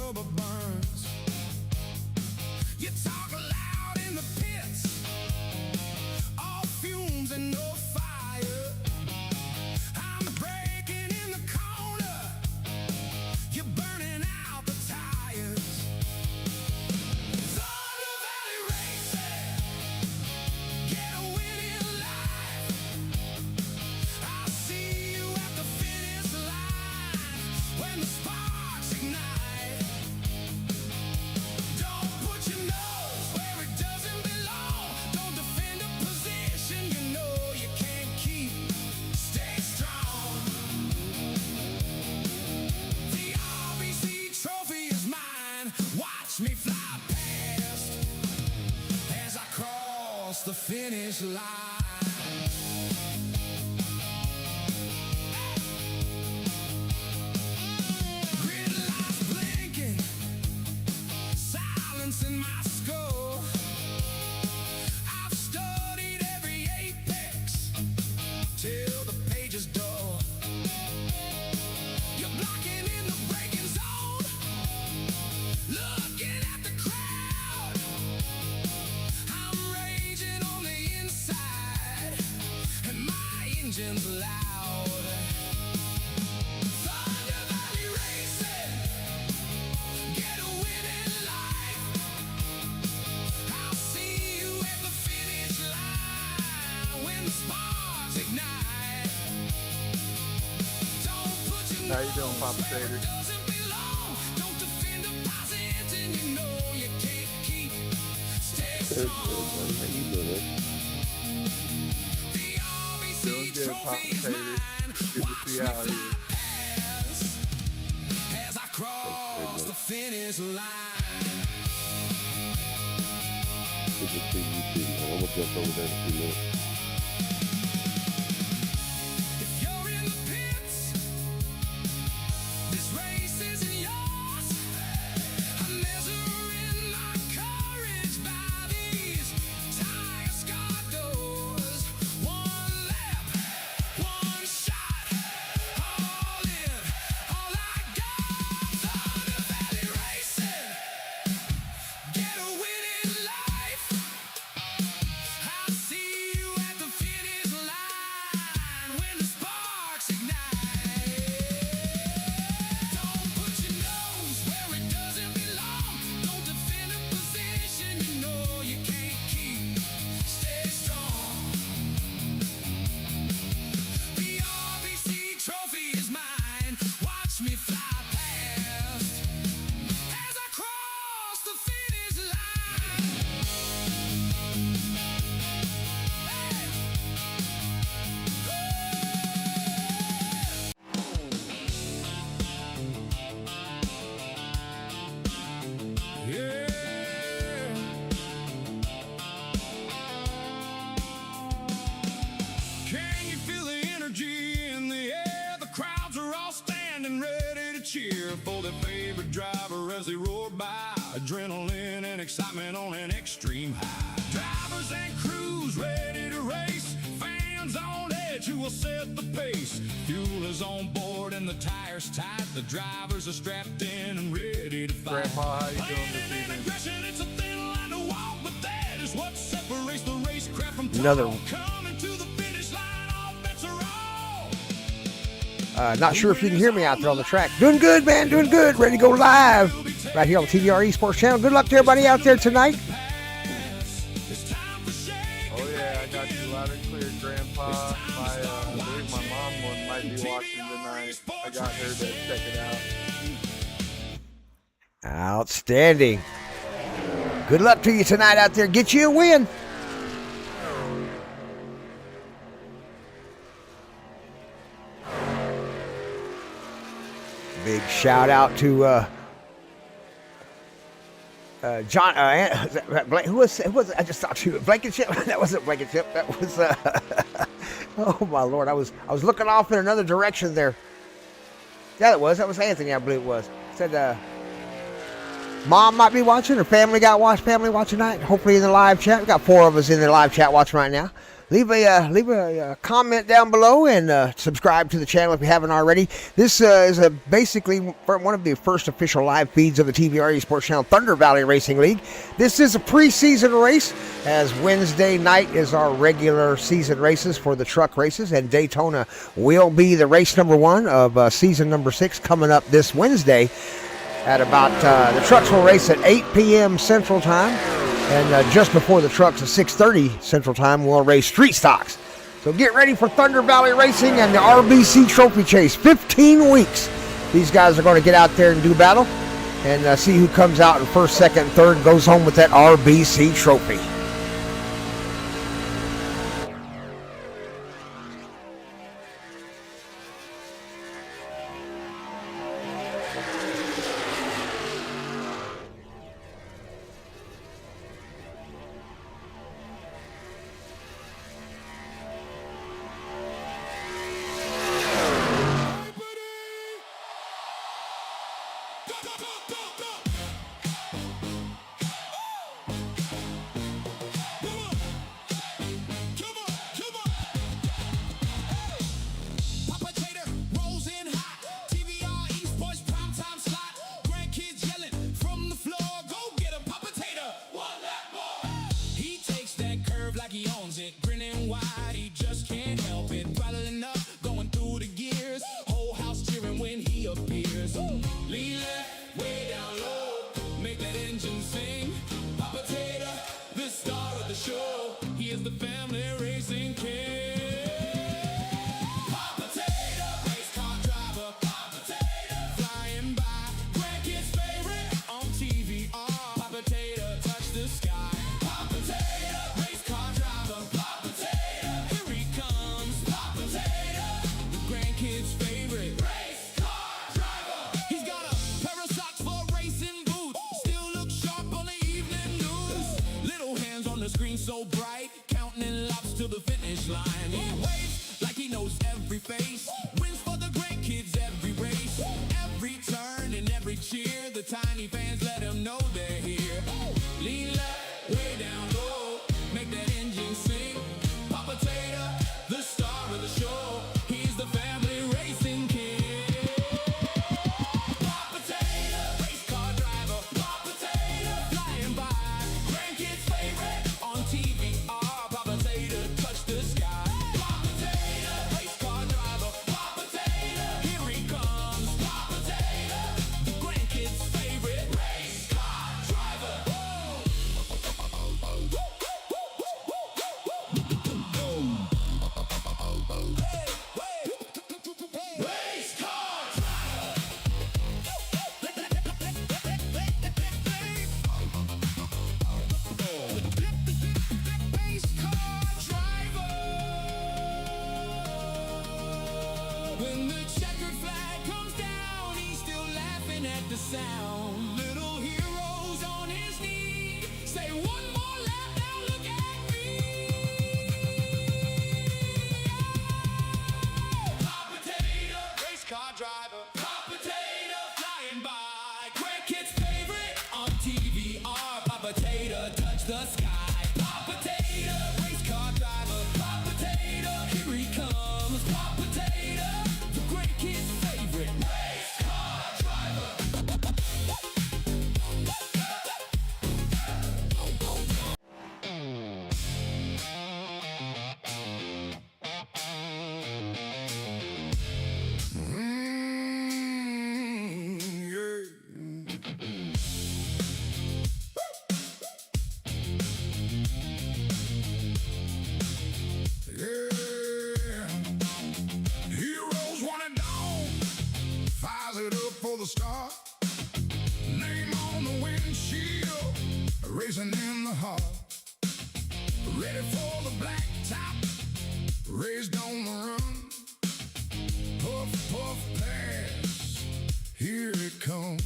rubber burns. You talk loud in the pits, all fumes and no fire. I'm breaking in the corner, you're burning out the tires. Thunder Valley Racing, get a win in life. I'll see you at the finish line when the sparks ignite. Don't put your nose where it doesn't belong. Don't defend a position you know you can't keep. Stay strong. The RBC trophy is mine. Watch me fly past as I cross the finish line. Grid lights blinking, silence in my skull. I've studied every apex till the page is dull. You're blocking in the braking zone, looking at the crowd. I'm raging on the inside, and my engine's loud. Thunder Valley Racing, get a win in life. I'll see you at the finish line when the sparks ignite. Don't put your How you doing, Papa nose where Tater? it doesn't belong. Don't defend a position you know you can't keep. Stay Good, strong. man. How you doing? The RBC Doing good, Papa trophy is Tater. mine. Good to Watch see me you out fly here. past as I cross the finish line. Good to see you too, man. I'm gonna jump over there in a few minutes. If you're in the pits, this race isn't yours. I'm measuring my courage by these tire-scarred doors. One lap, one shot, all in, all I got. Thunder Valley Racing, get a win in life. I'll see you at the finish line when the sparks ignite. Don't put your nose where it doesn't belong. Don't defend a position you know you can't keep. Stay strong. The RBC trophy is mine. Watch me fly past as I cross the finish line. Yeah. Can you feel the energy in the air? The crowds are all standing ready to cheer for their favorite driver as they roar by. Adrenaline and excitement on an extreme high. Drivers and crews ready to race. Fans on edge who will set the pace. Fuel is on board and the tires tight. The drivers are strapped in and ready to fight. Grandpa, how you doing Planning this and evening? aggression, it's a thin line to walk, but that is what separates the racecraft from Another- talk. Coming to the finish line, all bets are off. Not sure if you can hear me out there on the track. Doing good, man. Doing good. Ready to go live right here on the TVR Esports channel. Good luck to everybody out there tonight. It's time for shake. Oh yeah, I got you loud and clear, Grandpa. I believe my mom one might be watching tonight. I got her to check it out. Outstanding. Good luck to you tonight out there. Get you a win. Big shout out to John. Who was I just talked to? Blankenship? That wasn't Blankenship. That was. Oh my Lord! I was looking off in another direction there. Yeah, that was Anthony. I believe it was. Said Mom might be watching, or family watching tonight. Hopefully in the live chat. We got 4 of us in the live chat watching right now. leave a comment down below and subscribe to the channel if you haven't already. This is basically one of the first official live feeds of the TVR Esports channel, Thunder Valley Racing League. This is a preseason race, as Wednesday night is our regular season races for the truck races, and Daytona will be the race number 1 of season number 6 coming up this Wednesday at about, the trucks will race at 8 p.m. Central Time. And just before the trucks at 6:30 Central Time, we'll race street stocks. So get ready for Thunder Valley Racing and the RBC Trophy Chase. 15 weeks. These guys are going to get out there and do battle and see who comes out in first, second, and third and goes home with that RBC Trophy. So bright, counting laps to the finish line. He waves like he knows every face, wins for the great kids every race, every turn and every cheer. The tiny fans let him know they're here. Lean left, way down low, make that engine sing. Papa Tater, the star of the show. He's the family racing king. Papa Tater, race car driver. Papa Tater, flying by, grandkids' favorite. TVR, Papa Tater, touch the sky. Papa Tater, race car driver. Papa Tater, here he comes. Papa Tater, the grandkids' favorite race car driver. Race car driver. When the checkered flag comes down, he's still laughing at the sound. Little heroes on his knee, say one more lap, now look at me. Papa Tater, race car driver. Papa Tater, flying by, grandkids' favorite on TVR. Papa Tater, touch the sky. Papa Tater, race car driver. Papa Tater, here he comes. Papa Tater, the great kid's favorite race car driver. Heroes want it down, fires it up for the start. Name on the windshield, racing in the heart. Ready for the black top, raised on the run. Puff, puff, pass, here it comes.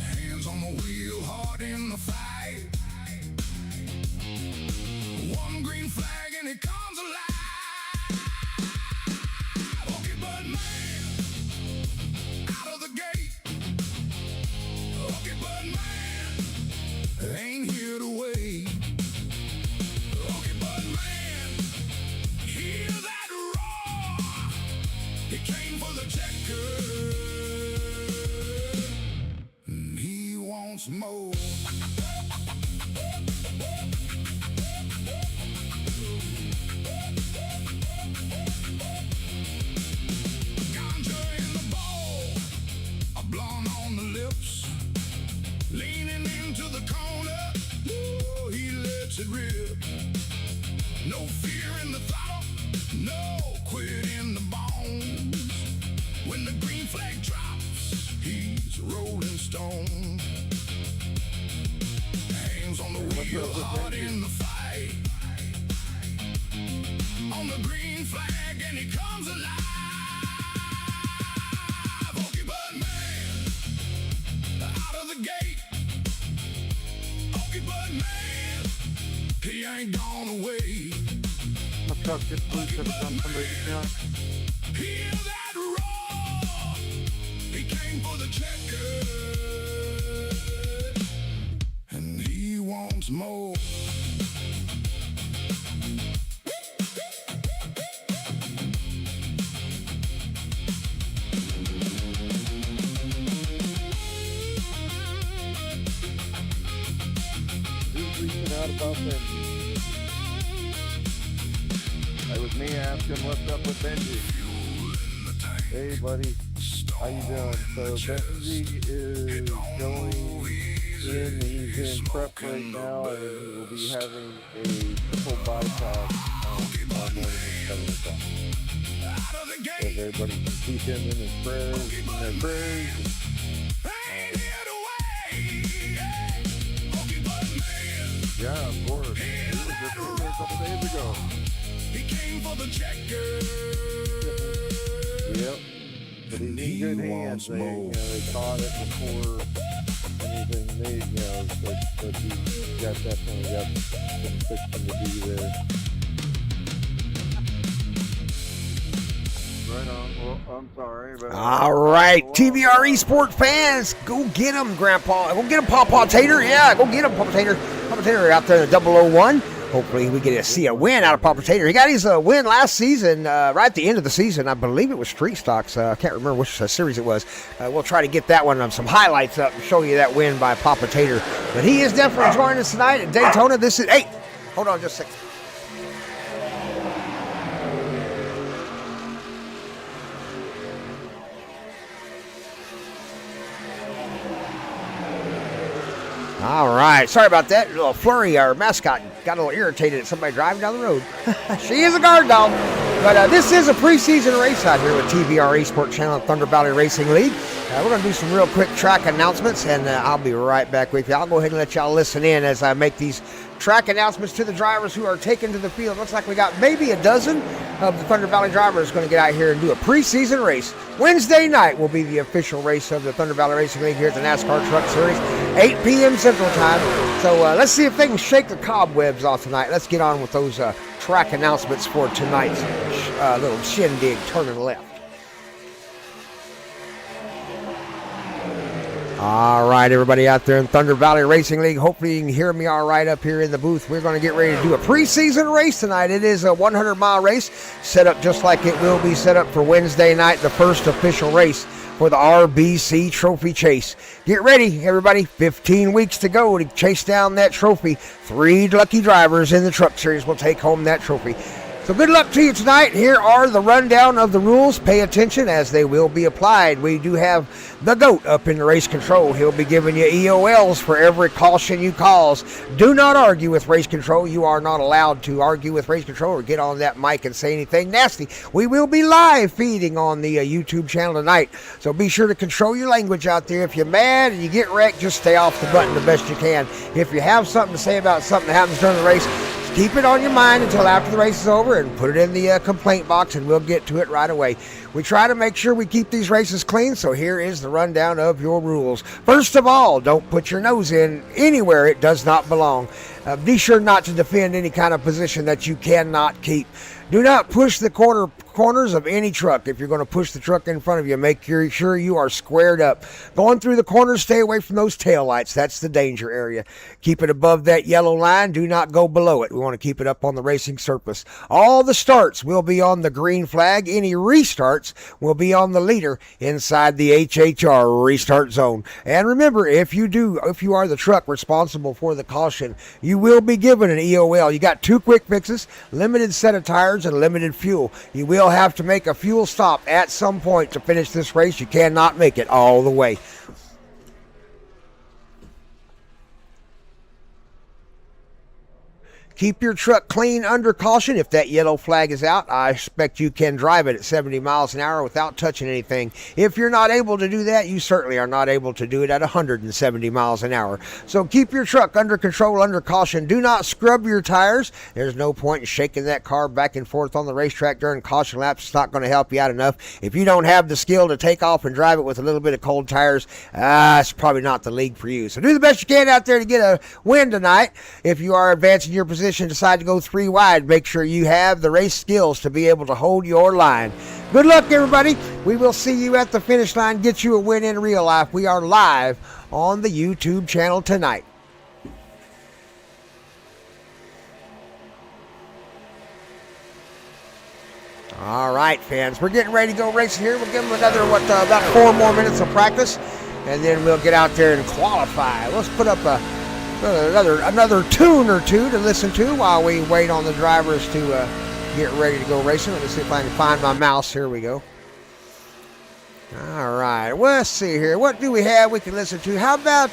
Hands on the wheel, hard in the fight. One green flag and it comes alive. Okay, but man, out of the gate. Okay, but man, ain't here to wait. wants more. Ganja in the bowl, a blonde on the lips, leaning into the corner. Ooh, he lets it rip. No fear in the throttle, no quit in the bones. When the green flag drops, he's a rolling stone. Hands on the wheel, hard in the fight. On the green flag, and he comes alive. Okie Bud Man, out of the gate. Okie Bud Man, he ain't gone away. My truck gets loose every time somebody gets me on. Hear that roar? He came for the checker, and he wants more. Who's reaching out about Benji? That was me asking what's up with Benji. Hey buddy, how you doing? So Benji is going in, he's in prep right now, and he will be having a triple bypass tomorrow morning at 7 o'clock. So if everybody can keep him in his prayers, yeah, of course. He was just in there a couple days ago. He came for the checker. Yep. But he's in good hands. They caught it before anything made, but he definitely got some fixing to do there. Right on. Well, I'm sorry, but All right, TBR Esport fans, go get him, Grandpa. Go get him, Pawpaw Tater. Yeah, go get him, Pawpaw Tater. Pawpaw Tater out there in the 001. Hopefully we get to see a win out of Pawpaw Tater. He got his win last season, right at the end of the season. I believe it was Street Stocks. I can't remember which series it was. We'll try to get that one, some highlights up and show you that win by Pawpaw Tater. But he is definitely joining us tonight at Daytona. This is, hey, hold on just a second. All right, sorry about that. A little Flurry, our mascot, got a little irritated at somebody driving down the road. She is a guard dog. But this is a preseason race out here with TBR Esport Channel and Thunder Valley Racing League. We're going to do some real quick track announcements, and I'll be right back with you. I'll go ahead and let y'all listen in as I make these track announcements to the drivers who are taken to the field. Looks like we got maybe a dozen of the Thunder Valley drivers going to get out here and do a preseason race. Wednesday night will be the official race of the Thunder Valley Racing League here at the NASCAR Truck Series, 8 p.m. Central Time. So let's see if they can shake the cobwebs off tonight. Let's get on with those track announcements for tonight's little shindig turning left. All right, everybody out there in Thunder Valley Racing League, hopefully you can hear me all right up here in the booth. We're going to get ready to do a preseason race tonight. It is a 100-mile race set up just like it will be set up for Wednesday night, the first official race for the RBC Trophy Chase. Get ready, everybody. 15 weeks to go to chase down that trophy. 3 lucky drivers in the Truck Series will take home that trophy. So good luck to you tonight. Here are the rundown of the rules. Pay attention as they will be applied. We do have the GOAT up in the race control. He'll be giving you EOLs for every caution you cause. Do not argue with race control. You are not allowed to argue with race control or get on that mic and say anything nasty. We will be live feeding on the YouTube channel tonight. So be sure to control your language out there. If you're mad and you get wrecked, just stay off the button the best you can. If you have something to say about something that happens during the race, keep it on your mind until after the race is over and put it in the complaint box, and we'll get to it right away. We try to make sure we keep these races clean, so here is the rundown of your rules. First of all, don't put your nose in anywhere it does not belong. Be sure not to defend any kind of position that you cannot keep. Do not push the quarter corners of any truck. If you're going to push the truck in front of you, make sure you are squared up. Going through the corners, stay away from those tail lights. That's the danger area. Keep it above that yellow line. Do not go below it. We want to keep it up on the racing surface. All the starts will be on the green flag. Any restarts will be on the leader inside the HHR restart zone. And remember, if you are the truck responsible for the caution, you will be given an EOL. You got 2 quick fixes, limited set of tires, and limited fuel. You will have to make a fuel stop at some point to finish this race. You cannot make it all the way. Keep your truck clean under caution. If that yellow flag is out, I expect you can drive it at 70 miles an hour without touching anything. If you're not able to do that, you certainly are not able to do it at 170 miles an hour. So keep your truck under control, under caution. Do not scrub your tires. There's no point in shaking that car back and forth on the racetrack during caution laps. It's not going to help you out enough. If you don't have the skill to take off and drive it with a little bit of cold tires, it's probably not the league for you. So do the best you can out there to get a win tonight. If you are advancing your position, decide to go 3 wide, make sure you have the race skills to be able to hold your line. Good luck, everybody. We will see you at the finish line. Get you a win in real life. We are live on the YouTube channel tonight. All right, fans, we're getting ready to go racing here. We'll give them another, about 4 more minutes of practice, and then we'll get out there and qualify. Let's put up another tune or two to listen to while we wait on the drivers to get ready to go racing. Let me see if I can find my mouse. Here we go. All right, well, let's see here. What do we have we can listen to? How about,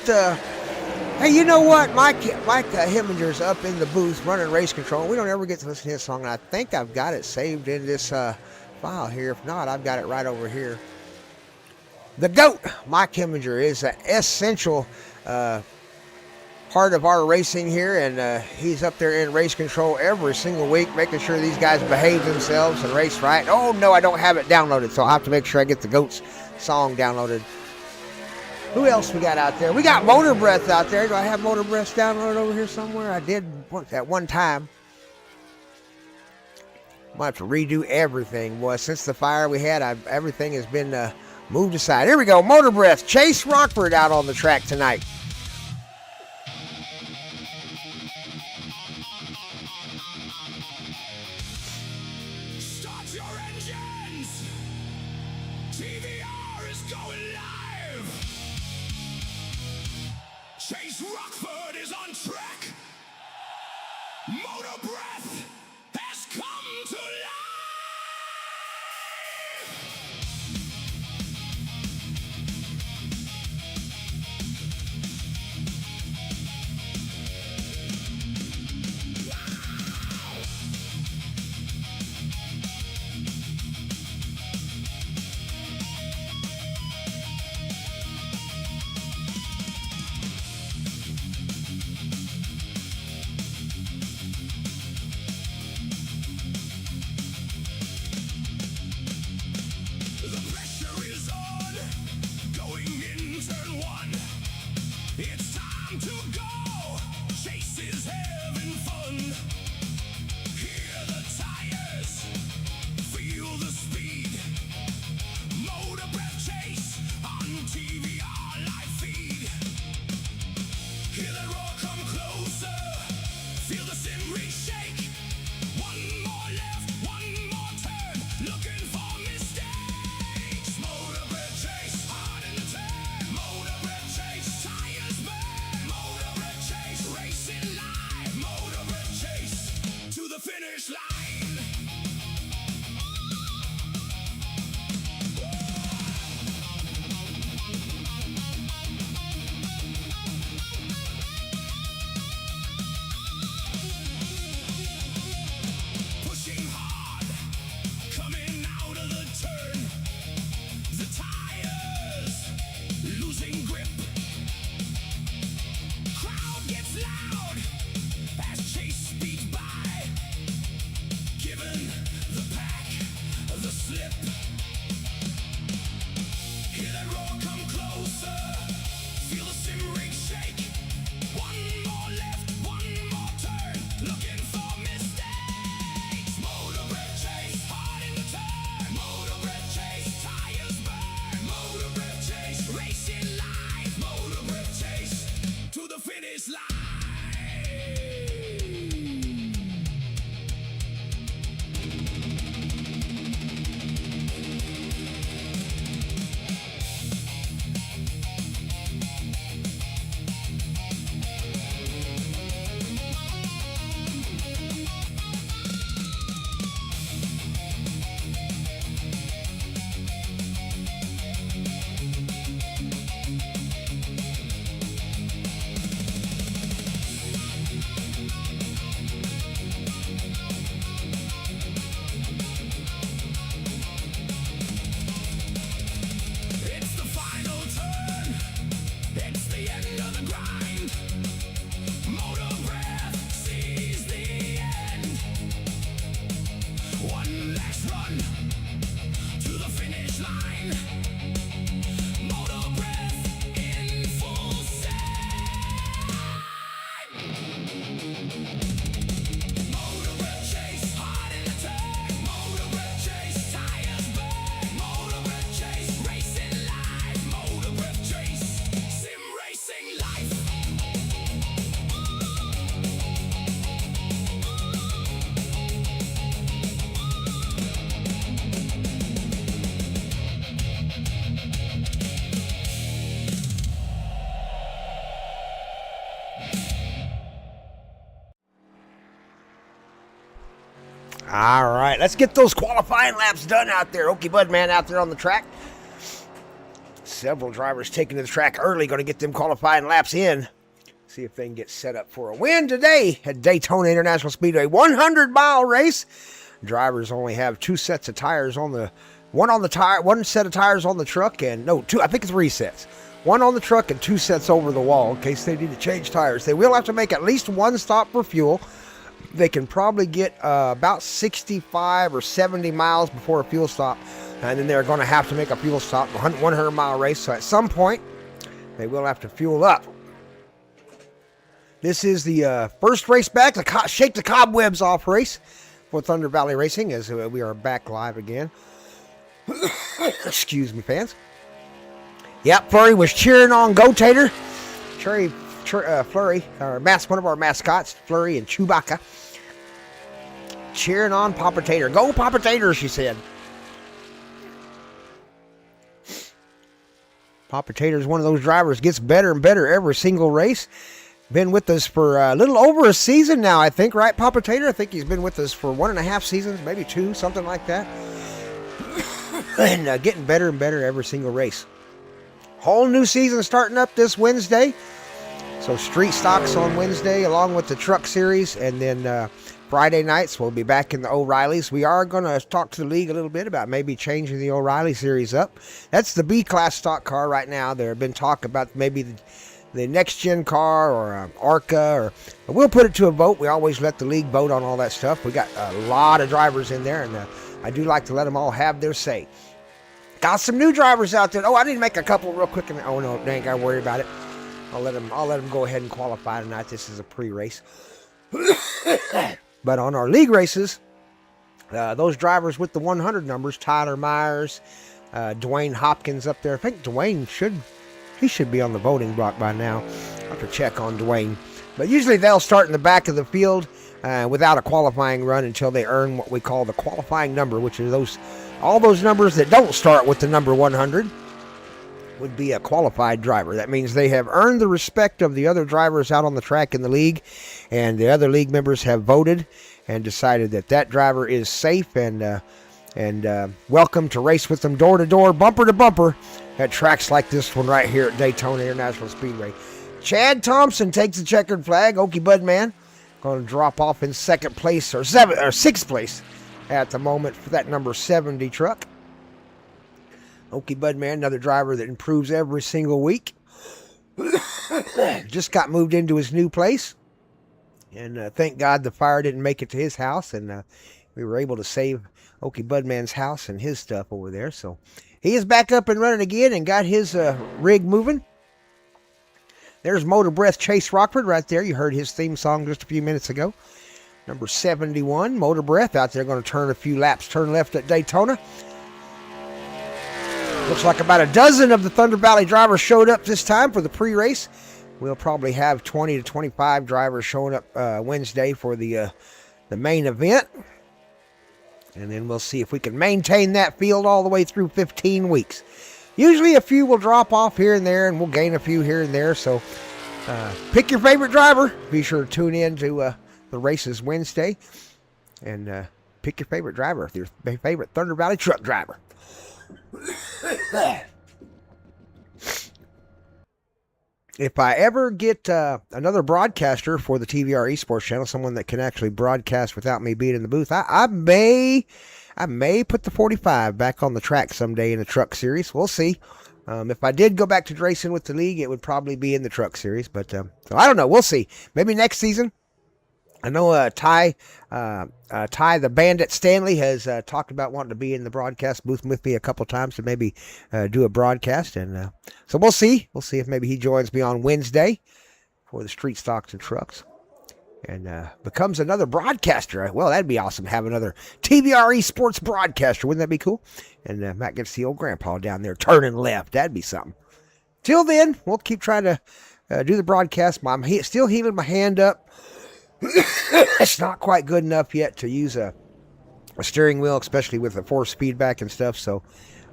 hey, you know what? Mike Hemminger's up in the booth running race control. We don't ever get to listen to his song, and I think I've got it saved in this file here. If not, I've got it right over here. The GOAT, Mike Hemminger, is an essential part of our racing here, and he's up there in race control every single week, making sure these guys behave themselves and race right. Oh no, I don't have it downloaded, so I'll have to make sure I get the GOAT's song downloaded. Who else we got out there? We got Motor Breath out there. Do I have Motor Breath downloaded over here somewhere? I did at one time. Might have to redo everything. Boy, since the fire we had, everything has been moved aside. Here we go, Motor Breath. Chase Rockford out on the track tonight. Start your engines! TVR is going live! Chase Rockford is on track! Motor Breath has come to life! All right, let's get those qualifying laps done out there. Okie Bud Man out there on the track. Several drivers taking to the track early, going to get them qualifying laps in. See if they can get set up for a win today at Daytona International Speedway. 100-mile race. Drivers only have two sets of tires on the one set of tires on the truck, and no, two. I think it's 3 sets. One on the truck and 2 sets over the wall in case they need to change tires. They will have to make at least one stop for fuel. They can probably get about 65 or 70 miles before a fuel stop, and then they're going to have to make a fuel stop, 100-mile race. So at some point, they will have to fuel up. This is the first race back, the Shake the Cobwebs Off race for Thunder Valley Racing, as we are back live again. Excuse me, fans. Yep, Flurry was cheering on Go Tater. Flurry, one of our mascots, Flurry and Chewbacca, cheering on Papa Tater. Go Papa Tater, she said. Papa Tater's one of those drivers, gets better and better every single race. Been with us for a little over a season now, I think, right, Papa Tater? I think he's been with us for 1.5 seasons, maybe 2, something like that. And getting better and better every single race. Whole new season starting up this Wednesday. So street stocks on Wednesday along with the truck series, and then Friday nights we'll be back in the O'Reillys. We are going to talk to the league a little bit about maybe changing the O'Reilly series up. That's the B-class stock car right now. There have been talk about maybe the next-gen car or ARCA, or we'll put it to a vote. We always let the league vote on all that stuff. We got a lot of drivers in there, and I do like to let them all have their say. Got some new drivers out there. Oh, I need to make a couple real quick. Oh no, they ain't got to worry about it. I'll let them go ahead and qualify tonight. This is a pre-race. But on our league races, those drivers with the 100 numbers, Tyler Myers, Dwayne Hopkins up there. I think Dwayne should be on the voting block by now. I'll have to check on Dwayne. But usually they'll start in the back of the field without a qualifying run until they earn what we call the qualifying number, which is all those numbers that don't start with the number 100 would be a qualified driver. That means they have earned the respect of the other drivers out on the track in the league, and the other league members have voted and decided that driver is safe and welcome to race with them door to door, bumper to bumper at tracks like this one right here at Daytona International Speedway. Chad Thompson takes the checkered flag. Okie Bud Man going to drop off in 2nd place or 6th place at the moment for that number 70 truck. Okie Bud Man, another driver that improves every single week. Just got moved into his new place. And thank God the fire didn't make it to his house. And we were able to save Okie Bud Man's house and his stuff over there. So he is back up and running again and got his rig moving. There's Motor Breath Chase Rockford right there. You heard his theme song just a few minutes ago. Number 71, Motor Breath, out there going to turn a few laps, turn left at Daytona. Looks like about a dozen of the Thunder Valley drivers showed up this time for the pre-race. We'll probably have 20 to 25 drivers showing up Wednesday for the main event. And then we'll see if we can maintain that field all the way through 15 weeks. Usually a few will drop off here and there, and we'll gain a few here and there. So pick your favorite driver. Be sure to tune in to the races Wednesday. And pick your favorite driver, your favorite Thunder Valley truck driver. If I ever get another broadcaster for the TVR Esports channel, someone that can actually broadcast without me being in the booth, I may put the 45 back on the track someday in the truck series. We'll see. If I did go back to racing with the league, it would probably be in the truck series. But so I don't know. We'll see. Maybe next season. I know Ty the Bandit Stanley has talked about wanting to be in the broadcast booth with me a couple times to maybe do a broadcast. And so we'll see. We'll see if maybe he joins me on Wednesday for the Street Stocks and Trucks and becomes another broadcaster. Well, that'd be awesome to have another TVR Esports broadcaster. Wouldn't that be cool? And Matt gets the old grandpa down there turning left. That'd be something. Till then, we'll keep trying to do the broadcast. I'm still healing my hand up. It's not quite good enough yet to use a steering wheel, especially with the force feedback and stuff. So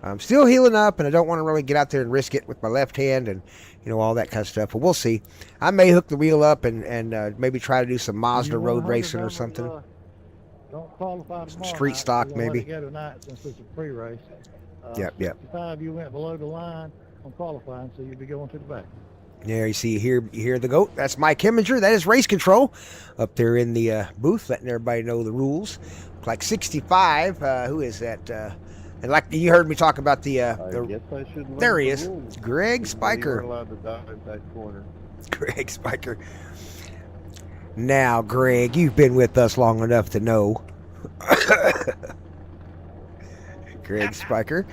I'm still healing up, and I don't want to really get out there and risk it with my left hand and, you know, all that kind of stuff. But we'll see. I may hook the wheel up and maybe try to do some Mazda road racing or something. Don't qualify tomorrow street night. stock, We're gonna maybe. Let it go tonight since it's a pre-race. Yep. 65, you went below the line on qualifying, so you'll be going to the back. There you see here, you hear the goat. That's Mike Heminger. That is race control up there in the booth, letting everybody know the rules. Like 65, who is that? And like you heard me talk about the I guess I should learn there he the is, rules. Greg You Spiker. weren't allowed to dive that corner. Greg Spiker. Now, Greg, you've been with us long enough to know. Greg Spiker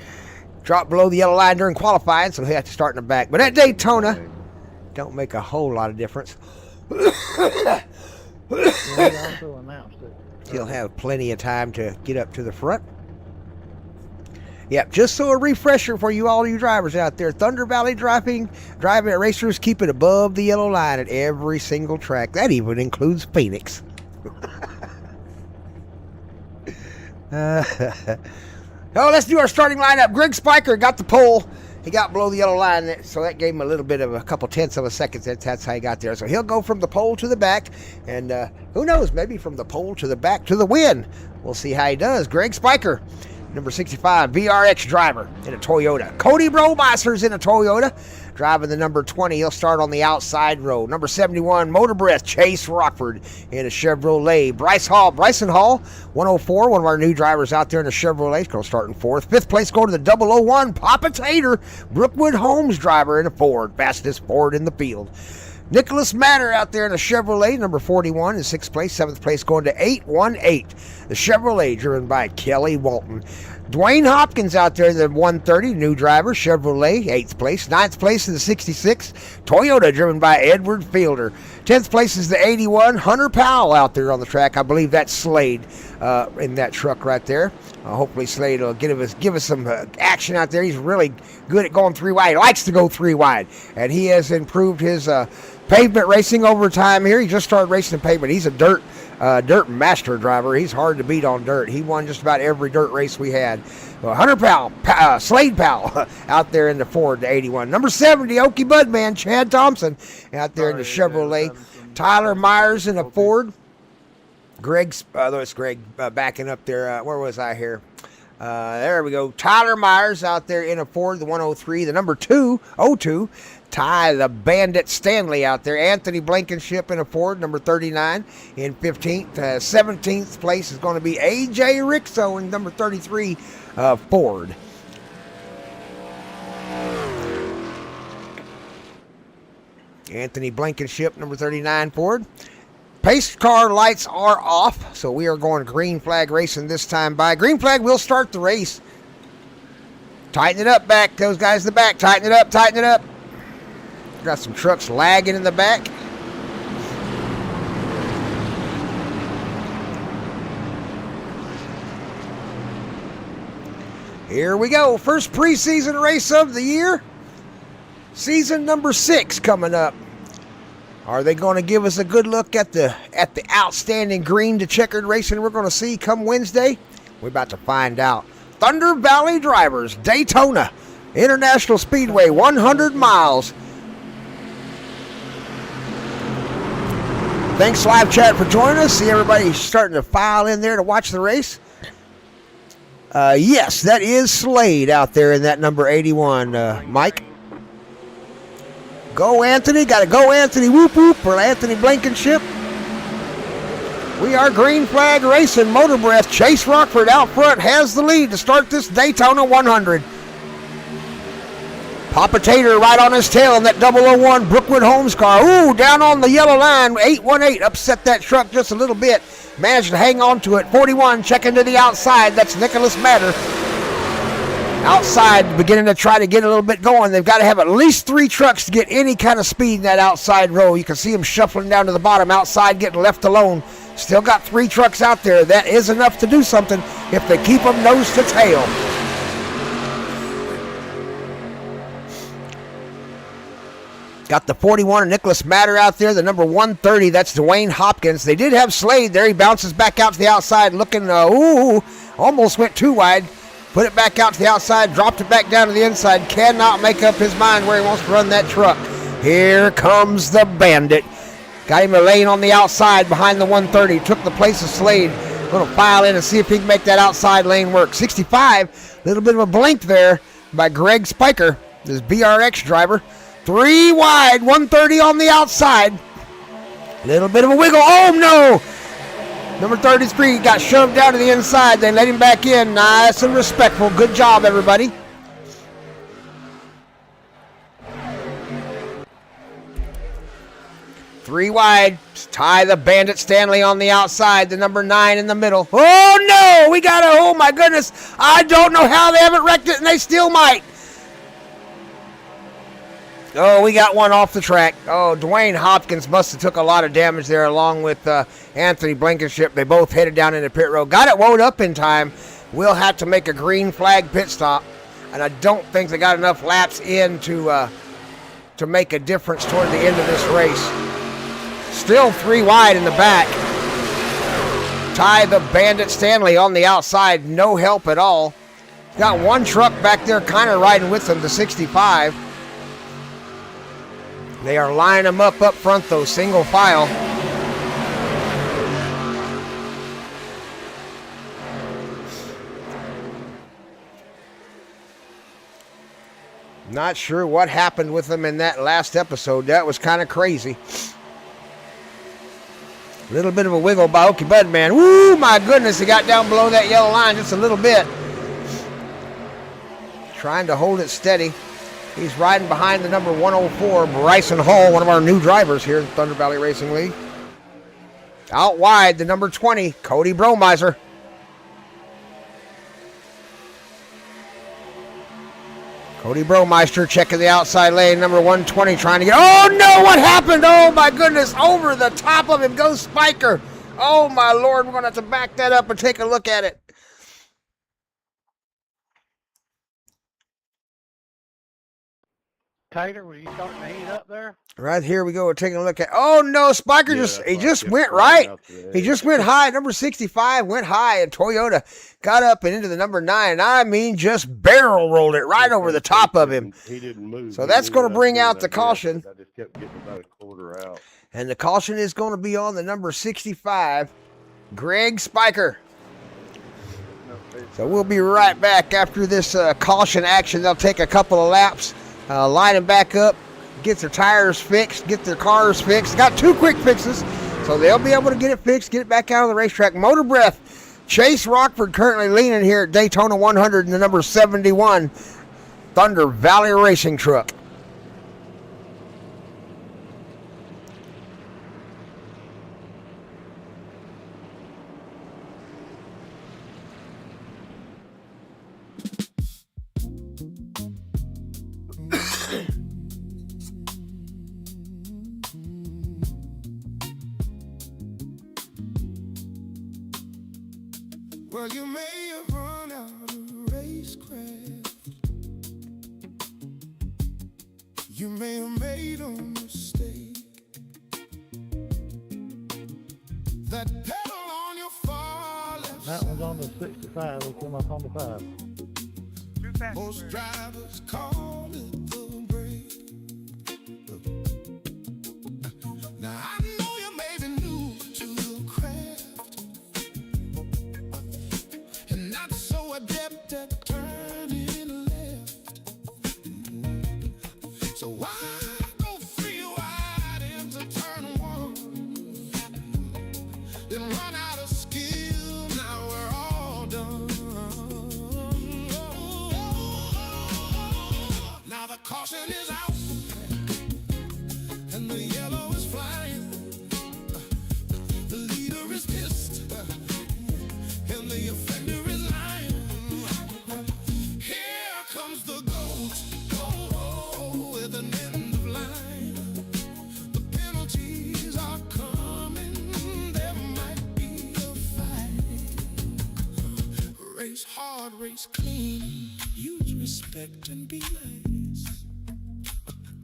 dropped below the yellow line during qualifying, so he had to start in the back. But at Daytona, don't make a whole lot of difference. He also announced it. He'll have plenty of time to get up to the front. Yep, just so a refresher for you all you drivers out there. Thunder Valley driving at racers keep it above the yellow line at every single track. That even includes Phoenix. Oh, let's do our starting lineup. Greg Spiker got the pole. He got below the yellow line, so that gave him a little bit of a couple tenths of a second. That's how he got there. So he'll go from the pole to the back, and who knows, maybe from the pole to the back to the win. We'll see how he does. Greg Spiker, number 65, VRX driver in a Toyota. Cody Brobasser's in a Toyota, driving the number 20. He'll start on the outside row. Number 71, Motor Breath, Chase Rockford in a Chevrolet. Bryson Hall, 104, one of our new drivers out there in a Chevrolet. He's going to start in fourth. Fifth place go to the 001, Papa Tater, Brookwood Holmes driver in a Ford. Fastest Ford in the field. Nicholas Matter out there in a Chevrolet, number 41 in sixth place. Seventh place going to 818. The Chevrolet driven by Kelly Walton. Dwayne Hopkins out there in the 130, new driver, Chevrolet, 8th place. 9th place in the 66, Toyota driven by Edward Fielder. 10th place is the 81, Hunter Powell out there on the track. I believe that's Slade in that truck right there. Hopefully Slade will give us some action out there. He's really good at going 3 wide. He likes to go 3 wide, and he has improved his pavement racing over time here. He just started racing pavement. He's a dirt master driver. He's hard to beat on dirt. He won just about every dirt race we had. Hunter Powell, Slade Powell out there in the Ford, the 81. Number 70, Okie Budman, Chad Thompson out there in the Chevrolet. Tyler Myers in a Ford. Greg backing up there. Where was I here? There we go. Tyler Myers out there in a Ford, the 103. The number 202, Ty the Bandit Stanley out there. Anthony Blankenship in a Ford, number 39 in 15th. 17th place is going to be A.J. Rixo in number 33 Ford. Anthony Blankenship, number 39 Ford. Pace car lights are off, so we are going green flag racing this time by. Green flag will start the race. Tighten it up back. Those guys in the back. Tighten it up. Tighten it up. Got some trucks lagging in the back. Here we go. First preseason race of the year. Season number 6 coming up. Are they going to give us a good look at the outstanding green to checkered racing we're going to see come Wednesday? We're about to find out. Thunder Valley Drivers, Daytona International Speedway, 100 miles. Thanks, live chat, for joining us. See everybody starting to file in there to watch the race. Yes, that is Slade out there in that number 81, Mike. Go Anthony, gotta go Anthony, whoop whoop for Anthony Blankenship. We are green flag racing. Motor Breath, Chase Rockford out front has the lead to start this Daytona 100. Papa Tater right on his tail in that 001 Brookwood Holmes car. Ooh, down on the yellow line, 818, upset that truck just a little bit. Managed to hang on to it. 41 checking to the outside, that's Nicholas Matter. Outside, beginning to try to get a little bit going. They've got to have at least 3 trucks to get any kind of speed in that outside row. You can see them shuffling down to the bottom, outside getting left alone. Still got 3 trucks out there. That is enough to do something if they keep them nose to tail. Got the 41 Nicholas Matter out there. The number 130, that's Dwayne Hopkins. They did have Slade there. He bounces back out to the outside looking, almost went too wide. Put it back out to the outside, dropped it back down to the inside. Cannot make up his mind where he wants to run that truck. Here comes the Bandit. Got him a lane on the outside behind the 130. Took the place of Slade. Going to file in and see if he can make that outside lane work. 65, a little bit of a blink there by Greg Spiker, this BRX driver. 3 wide, 130 on the outside. A little bit of a wiggle. Oh, no! Number 33 got shoved down to the inside. They let him back in. Nice and respectful. Good job, everybody. Three wide. Ty the Bandit Stanley on the outside. The number 9 in the middle. Oh, no! We got a, oh, my goodness. I don't know how they haven't wrecked it, and they still might. Oh, we got one off the track. Oh, Dwayne Hopkins must have took a lot of damage there along with Anthony Blankenship. They both headed down into pit road. Got it wound up in time. We'll have to make a green flag pit stop. And I don't think they got enough laps in to make a difference toward the end of this race. Still 3 wide in the back. Ty the Bandit Stanley on the outside. No help at all. Got one truck back there kind of riding with them, the 65. They are lining them up front, though, single file. Not sure what happened with them in that last episode. That was kind of crazy. A little bit of a wiggle by Okie Budman. Woo, my goodness, he got down below that yellow line just a little bit. Trying to hold it steady. He's riding behind the number 104, Bryson Hall, one of our new drivers here in Thunder Valley Racing League. Out wide, the number 20, Cody Bromiser. Cody Bromeister checking the outside lane, number 120 trying to get, oh no, what happened? Oh my goodness, over the top of him goes Spiker. Oh my Lord, we're going to have to back that up and take a look at it. Tater, were you starting to heat up there? Right here we go. We're taking a look at. Oh no, Spiker just went right. He just went high. Number 65 went high, and Toyota got up and into the number 9. I mean, just barrel rolled it right over the top of him. He didn't move. So that's going to bring out the caution. I just kept getting about a quarter out. And the caution is going to be on the number 65, Greg Spiker. So we'll be right back after this caution action. They'll take a couple of laps. Line them back up, get their tires fixed, get their cars fixed. Got 2 quick fixes, so they'll be able to get it fixed, get it back out of the racetrack. Motor Breath, Chase Rockford currently leaning here at Daytona 100 in the number 71 Thunder Valley Racing truck. Well, you may have run out of racecraft. You may have made a mistake. That pedal on your far left That one's on the 65. It'll come up on the 5. most drivers call it the brake. Now I know you may be new to the craft and not so adept at turning left. So why go 3 wide into turn 1? Then run out of skill. Now we're all done. Now the caution is out and the yellow is flying. The leader is pissed and the offender is lying. Here comes the goat, with an end of line. The penalties are coming. There might be a fight. Race hard, race clean. Use respect and be nice.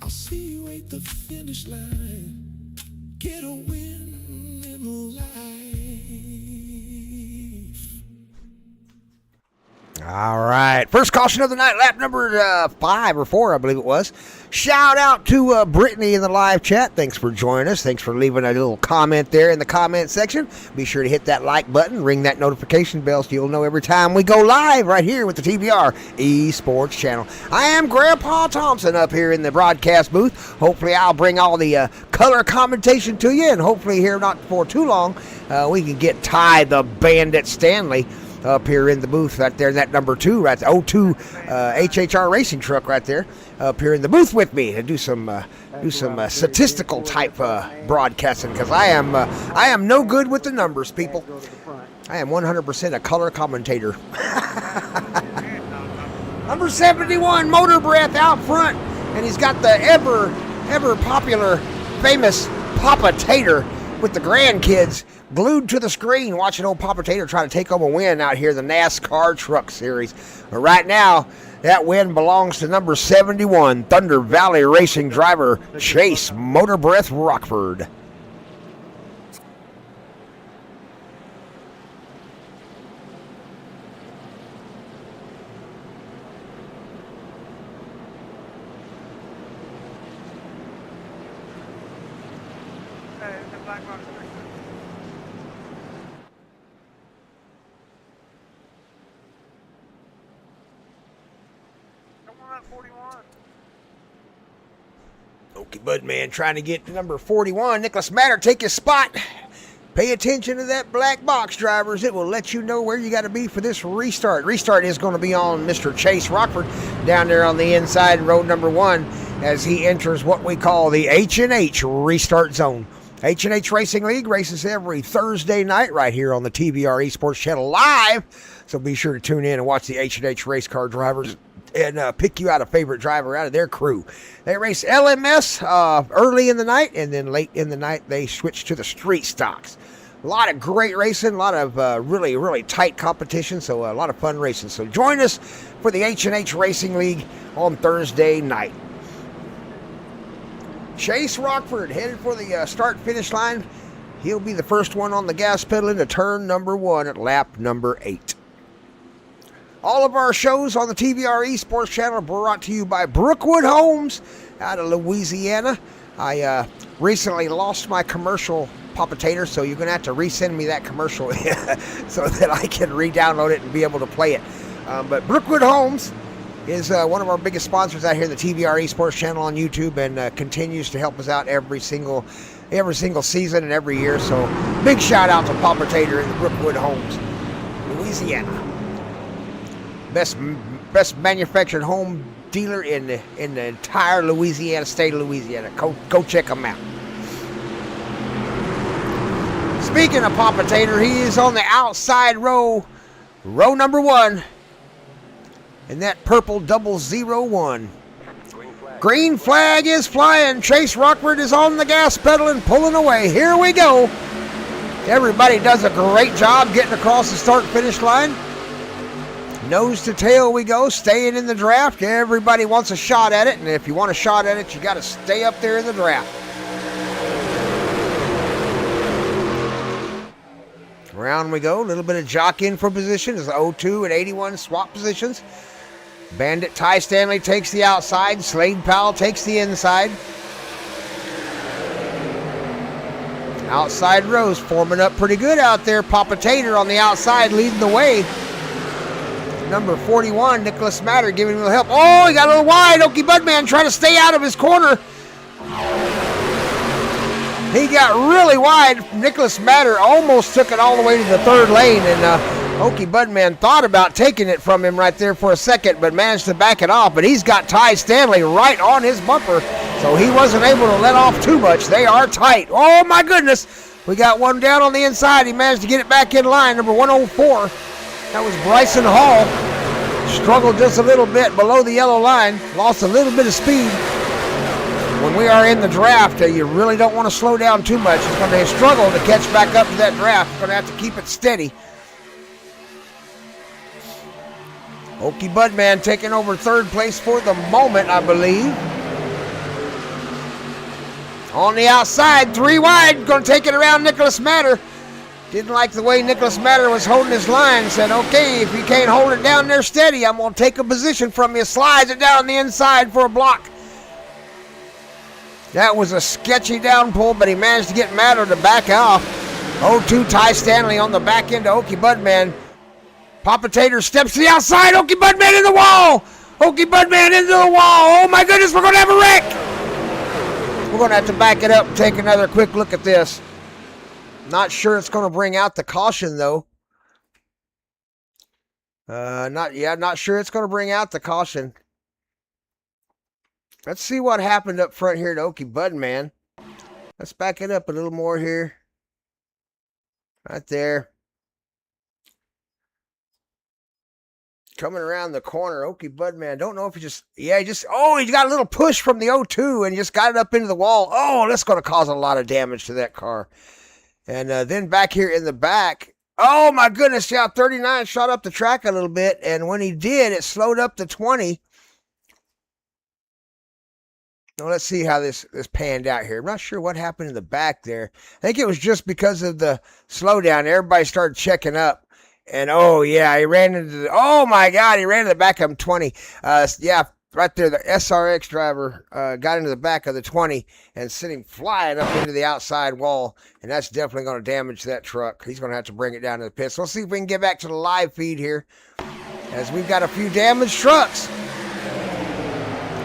I'll see you at the finish line. Get a win in life. All right. First caution of the night, lap number 5 or 4, I believe it was. Shout out to Brittany in the live chat. Thanks for joining us. Thanks for leaving a little comment there in the comment section. Be sure to hit that like button, ring that notification bell so you'll know every time we go live right here with the TBR Esports channel. I am Grandpa Thompson up here in the broadcast booth. Hopefully I'll bring all the color commentation to you, and hopefully here not for too long we can get Ty the Bandit Stanley up here in the booth right there, that number 2, right there, 02 HHR racing truck right there, up here in the booth with me and do some statistical type broadcasting, because I am no good with the numbers, people. I am 100% a color commentator. Number 71, Motor Breath out front, and he's got the ever popular, famous Papa Tater with the grandkids glued to the screen watching old Papa Tater try to take home a win out here in the NASCAR Truck Series. But right now, that win belongs to number 71, Thunder Valley Racing driver Chase Motor Breath Rockford. Okay, Budman trying to get to number 41. Nicholas Matter, take your spot. Pay attention to that black box, drivers. It will let you know where you got to be for this restart. Restart is going to be on Mr. Chase Rockford down there on the inside, road number 1, as he enters what we call the H&H restart zone. H&H Racing League races every Thursday night right here on the TBR Esports channel live. So be sure to tune in and watch the H&H race car drivers and pick you out a favorite driver out of their crew. They race LMS early in the night, and then late in the night they switch to the street stocks. A lot of great racing, a lot of really, really tight competition, so a lot of fun racing. So join us for the H&H Racing League on Thursday night. Chase Rockford headed for the start-finish line. He'll be the first one on the gas pedal into turn number 1 at lap number 8. All of our shows on the TBR Esports channel are brought to you by Brookwood Homes out of Louisiana. I recently lost my commercial Papa Tater, so you're going to have to resend me that commercial so that I can re-download it and be able to play it. But Brookwood Homes is one of our biggest sponsors out here in the TBR Esports channel on YouTube, and continues to help us out every single season and every year. So big shout out to Papa Tater and the Brookwood Homes, Louisiana. Best manufactured home dealer in the entire Louisiana, state of Louisiana. Go check them out. Speaking of Papa Tater, he is on the outside row number 1, in that purple 001. Green flag is flying. Chase Rockford is on the gas pedal and pulling away. Here we go. Everybody does a great job getting across the start-finish line. Nose to tail we go, staying in the draft. Everybody wants a shot at it, and if you want a shot at it, you got to stay up there in the draft. Around we go, a little bit of jockeying for position as 02 and 81 swap positions. Bandit Ty Stanley takes the outside, Slade Powell takes the inside. Outside rows forming up pretty good out there. Papa Tater on the outside leading the way. Number 41, Nicholas Matter, giving him a little help. Oh, he got a little wide. Okie Budman trying to stay out of his corner. He got really wide. Nicholas Matter almost took it all the way to the third lane, and Okie Budman thought about taking it from him right there for a second, but managed to back it off. But he's got Ty Stanley right on his bumper, so he wasn't able to let off too much. They are tight. Oh, my goodness. We got one down on the inside. He managed to get it back in line, number 104. That was Bryson Hall. Struggled just a little bit below the yellow line. Lost a little bit of speed. When we are in the draft, you really don't want to slow down too much. It's going to struggle to catch back up to that draft. You're going to have to keep it steady. Okie Budman taking over third place for the moment, I believe. On the outside, 3 wide. Going to take it around Nicholas Matter. Didn't like the way Nicholas Matter was holding his line. Said, okay, if you can't hold it down there steady, I'm going to take a position from you. Slides it down the inside for a block. That was a sketchy down pull, but he managed to get Matter to back off. 0-2 Ty Stanley on the back end of Okie Budman. Papa Tater steps to the outside. Okie Budman in the wall. Okie Budman into the wall. Oh my goodness, we're going to have a wreck. We're going to have to back it up and take another quick look at this. Not sure it's going to bring out the caution, though. Not sure it's going to bring out the caution. Let's see what happened up front here to Okie Budman. Let's back it up a little more here. Right there. Coming around the corner, Okie Budman. Don't know if he he got a little push from the 0-2 and just got it up into the wall. Oh, that's going to cause a lot of damage to that car. And then back here in the back, oh my goodness, yeah, 39 shot up the track a little bit. And when he did, it slowed up to 20. Now let's see how this panned out here. I'm not sure what happened in the back there. I think it was just because of the slowdown. Everybody started checking up. And oh yeah, he ran into oh my God, he ran to the back of him 20. Yeah, right there, the SRX driver got into the back of the 20 and sent him flying up into the outside wall. And that's definitely going to damage that truck. He's going to have to bring it down to the pits. So let's see if we can get back to the live feed here, as we've got a few damaged trucks.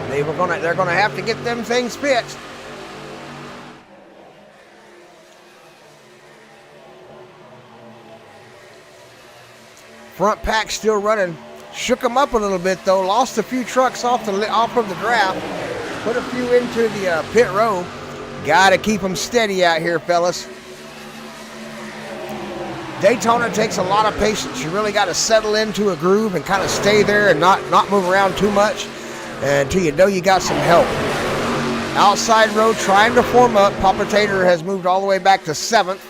They're going to have to get them things fixed. Front pack still running. Shook them up a little bit though. Lost a few trucks off of the draft. Put a few into the pit row. Got to keep them steady out here, fellas. Daytona takes a lot of patience. You really got to settle into a groove and kind of stay there and not move around too much until you know you got some help. Outside road trying to form up. Papa Tater has moved all the way back to 7th.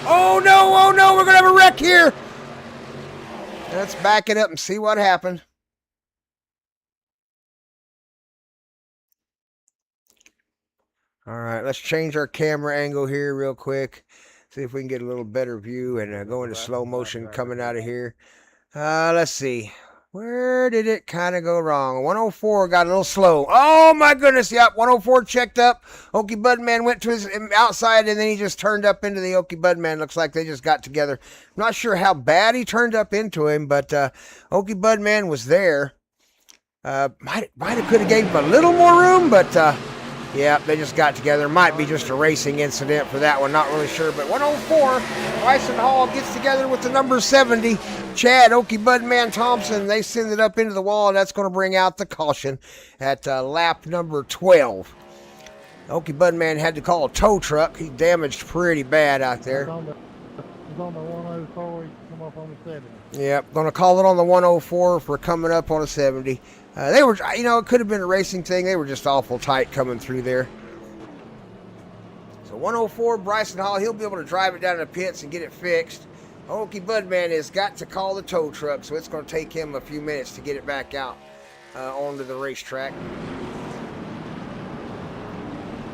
Oh no, we're going to have a wreck here. Let's back it up and see what happened. All right, let's change our camera angle here real quick. See if we can get a little better view and go into slow motion coming out of here. Let's see. Where did it kind of go wrong? 104 got a little slow. Oh, my goodness. Yep, 104 checked up. Okie Budman went to his outside, and then he just turned up into the Okie Budman. Looks like they just got together. I'm not sure how bad he turned up into him, but Okie Budman was there. Might have could have gave him a little more room, but yeah, they just got together. Might be just a racing incident for that one. Not really sure, but 104, Bryson Hall gets together with the number 70. Chad, Okie Budman Thompson, they send it up into the wall, and that's going to bring out the caution at lap number 12. Okie Budman had to call a tow truck. He damaged pretty bad out there. It's on the 104, he come up on the 70. Yep, going to call it on the 104 for coming up on a 70. They were, it could have been a racing thing. They were just awful tight coming through there. So 104, Bryson Hall, he'll be able to drive it down to the pits and get it fixed. Okie Budman has got to call the tow truck, so it's going to take him a few minutes to get it back out onto the racetrack.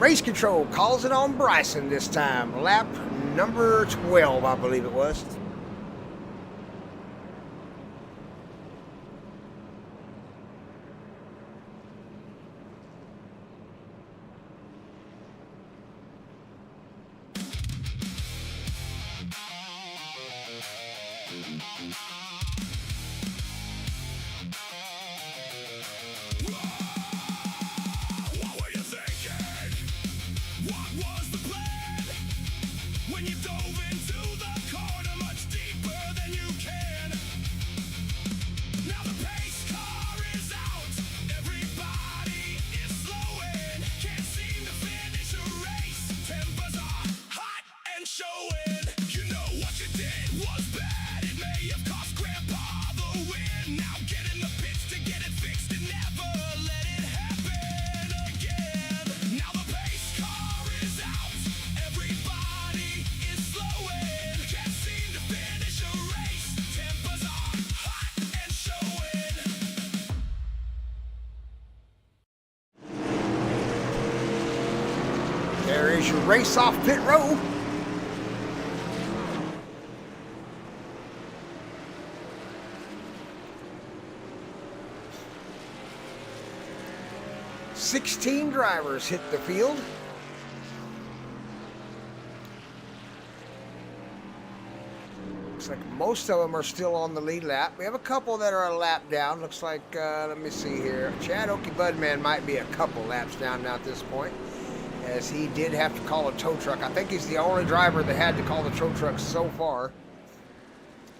Race control calls it on Bryson this time. Lap number 12, I believe it was. When you dove into the corner, as you race off pit road. "16 drivers hit the field. Looks like most of them are still on the lead lap. We have a couple that are a lap down. Looks like, let me see here. Chad Okie Budman might be a couple laps down now at this point, as he did have to call a tow truck. I think he's the only driver that had to call the tow truck so far.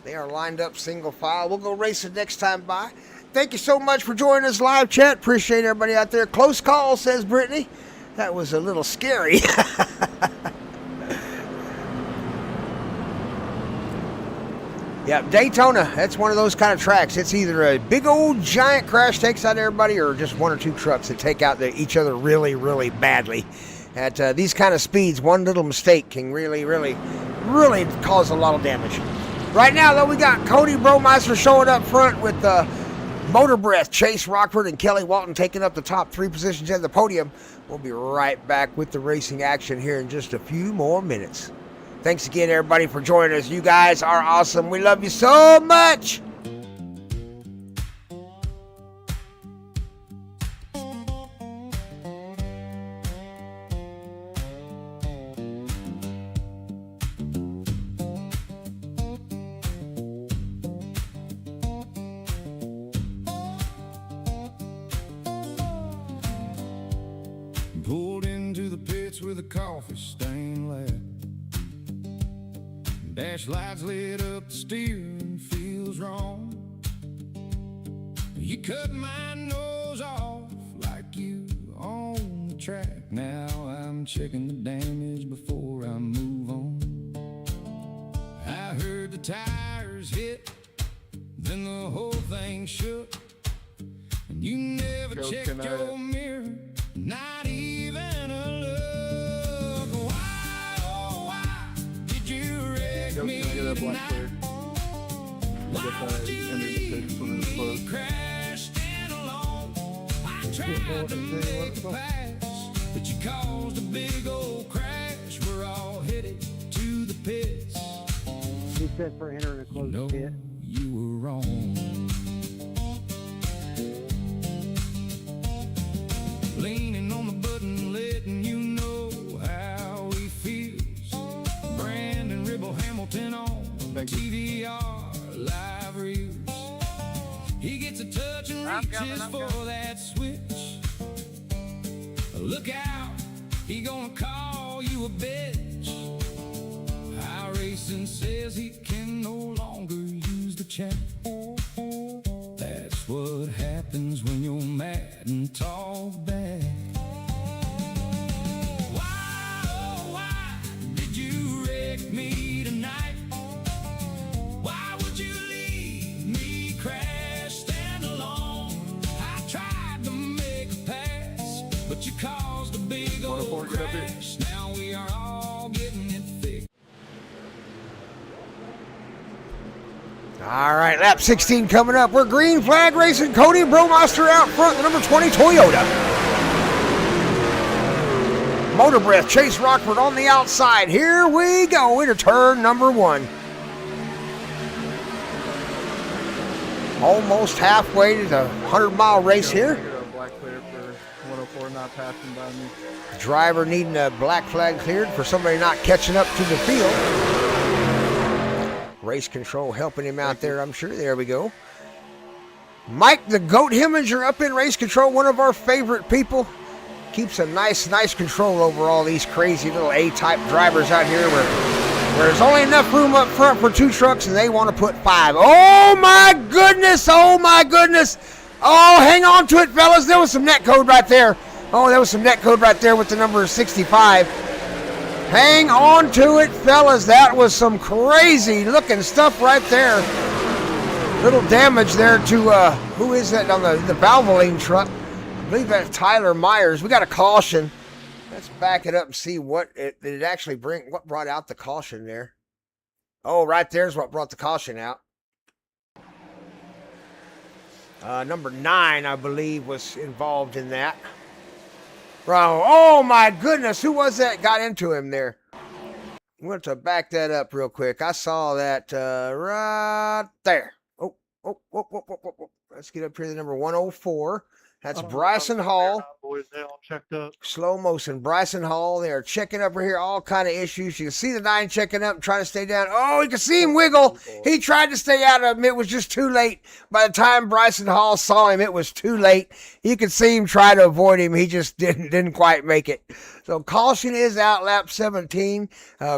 They are lined up single file. We'll go race it next time by. Thank you so much for joining us live, chat. Appreciate everybody out there. Close call, says Brittany. That was a little scary. Yeah, Daytona, that's one of those kind of tracks. It's either a big old giant crash takes out everybody, or just one or two trucks that take out each other really, really badly. At these kind of speeds, one little mistake can really, really, really cause a lot of damage. Right now, though, we got Cody Bromeister showing up front with Motor Breath, Chase Rockford, and Kelly Walton taking up the top 3 positions at the podium. We'll be right back with the racing action here in just a few more minutes. Thanks again, everybody, for joining us. You guys are awesome. We love you so much. Pulled into the pits with a coffee stained lap. Dash lights lit up, the steering feels wrong. You cut my nose off like you on the track. Now I'm checking the damage before I move on. I heard the tires hit, then the whole thing shook. And you never checked your mirror, not even a look. Why, oh why did you wreck me tonight? Why would you leave me crashed in alone? I tried to make a pass, but you caused a big old crash. We're all headed to the pits. He said for entering a closed pit. You were wrong. Leaning on the button, letting you know how he feels. Brandon Ribble Hamilton on TVR live reels. He gets a touch and reaches for that switch. Look out, he gonna call you a bitch. iRacing says he can no longer use the chat. That's what happens when you're mad and talk back. Why, oh why did you wreck me tonight? Why would you leave me crashed and alone? I tried to make a pass, but you caused a big old crash. Now we are all getting it fixed. All right, lap 16 coming up. We're green flag racing. Cody Bromeister out front, the number 20 Toyota. Motor Breath, Chase Rockford on the outside. Here we go into turn number 1. Almost halfway to the 100-mile race here. Black clear for 104 not passing by me. Driver needing a black flag cleared for somebody not catching up to the field. Race control helping him out there, I'm sure. There we go. Mike the Goat Heminger up in race control, one of our favorite people. Keeps a nice control over all these crazy little A-type drivers out here where there's only enough room up front for 2 trucks and they want to put 5. Oh my goodness, oh my goodness. Oh, hang on to it, fellas. There was some net code right there. Oh, there was some net code right there with the number 65. Hang on to it, fellas. That was some crazy looking stuff right there. Little damage there to, who is that on the Valvoline truck? I believe that's Tyler Myers. We got a caution. Let's back it up and see what did it actually bring, what brought out the caution there. Oh, right there's what brought the caution out. Number 9, I believe, was involved in that. Wrong. Oh my goodness, who was that got into him there? I'm going to back that up real quick. I saw that right there. Oh. Let's get up here to number 104. That's Bryson Hall. Boys, they all checked up. Slow motion. Bryson Hall. They are checking up here, all kind of issues. You can see the 9 checking up, trying to stay down. Oh, you can see him wiggle. He tried to stay out of him. It was just too late. By the time Bryson Hall saw him, it was too late. You could see him try to avoid him. He just didn't quite make it. So caution is out, lap 17.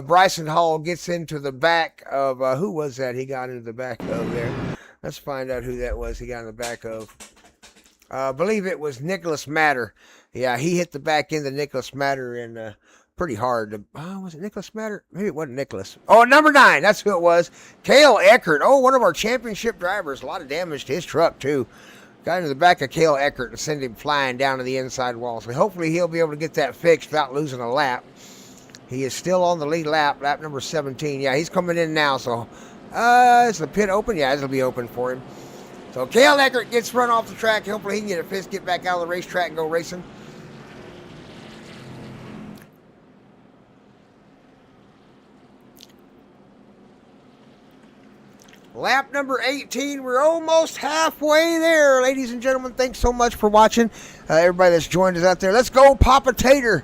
Bryson Hall gets into the back of, who was that he got into the back of there? Let's find out who that was he got in the back of. I believe it was Nicholas Matter. Yeah, he hit the back end of Nicholas Matter and pretty hard. Was it Nicholas Matter? Maybe it wasn't Nicholas. Oh, number 9. That's who it was. Cale Eckert. Oh, one of our championship drivers. A lot of damage to his truck, too. Got into the back of Cale Eckert and sent him flying down to the inside wall. So hopefully he'll be able to get that fixed without losing a lap. He is still on the lead lap number 17. Yeah, he's coming in now. So is the pit open? Yeah, it'll be open for him. So Cale Eckert gets run off the track. Hopefully he can get a fist, get back out of the racetrack and go racing. Lap number 18. We're almost halfway there, ladies and gentlemen. Thanks so much for watching. Everybody that's joined us out there. Let's go, Papa Tater.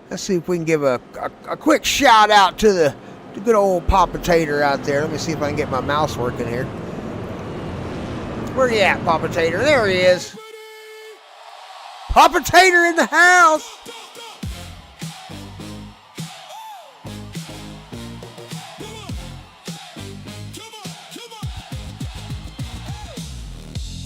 Let's see if we can give a quick shout out to the good old Papa Tater out there. Let me see if I can get my mouse working here. Where you at, Papa Tater? There he is. Papa Tater in the house.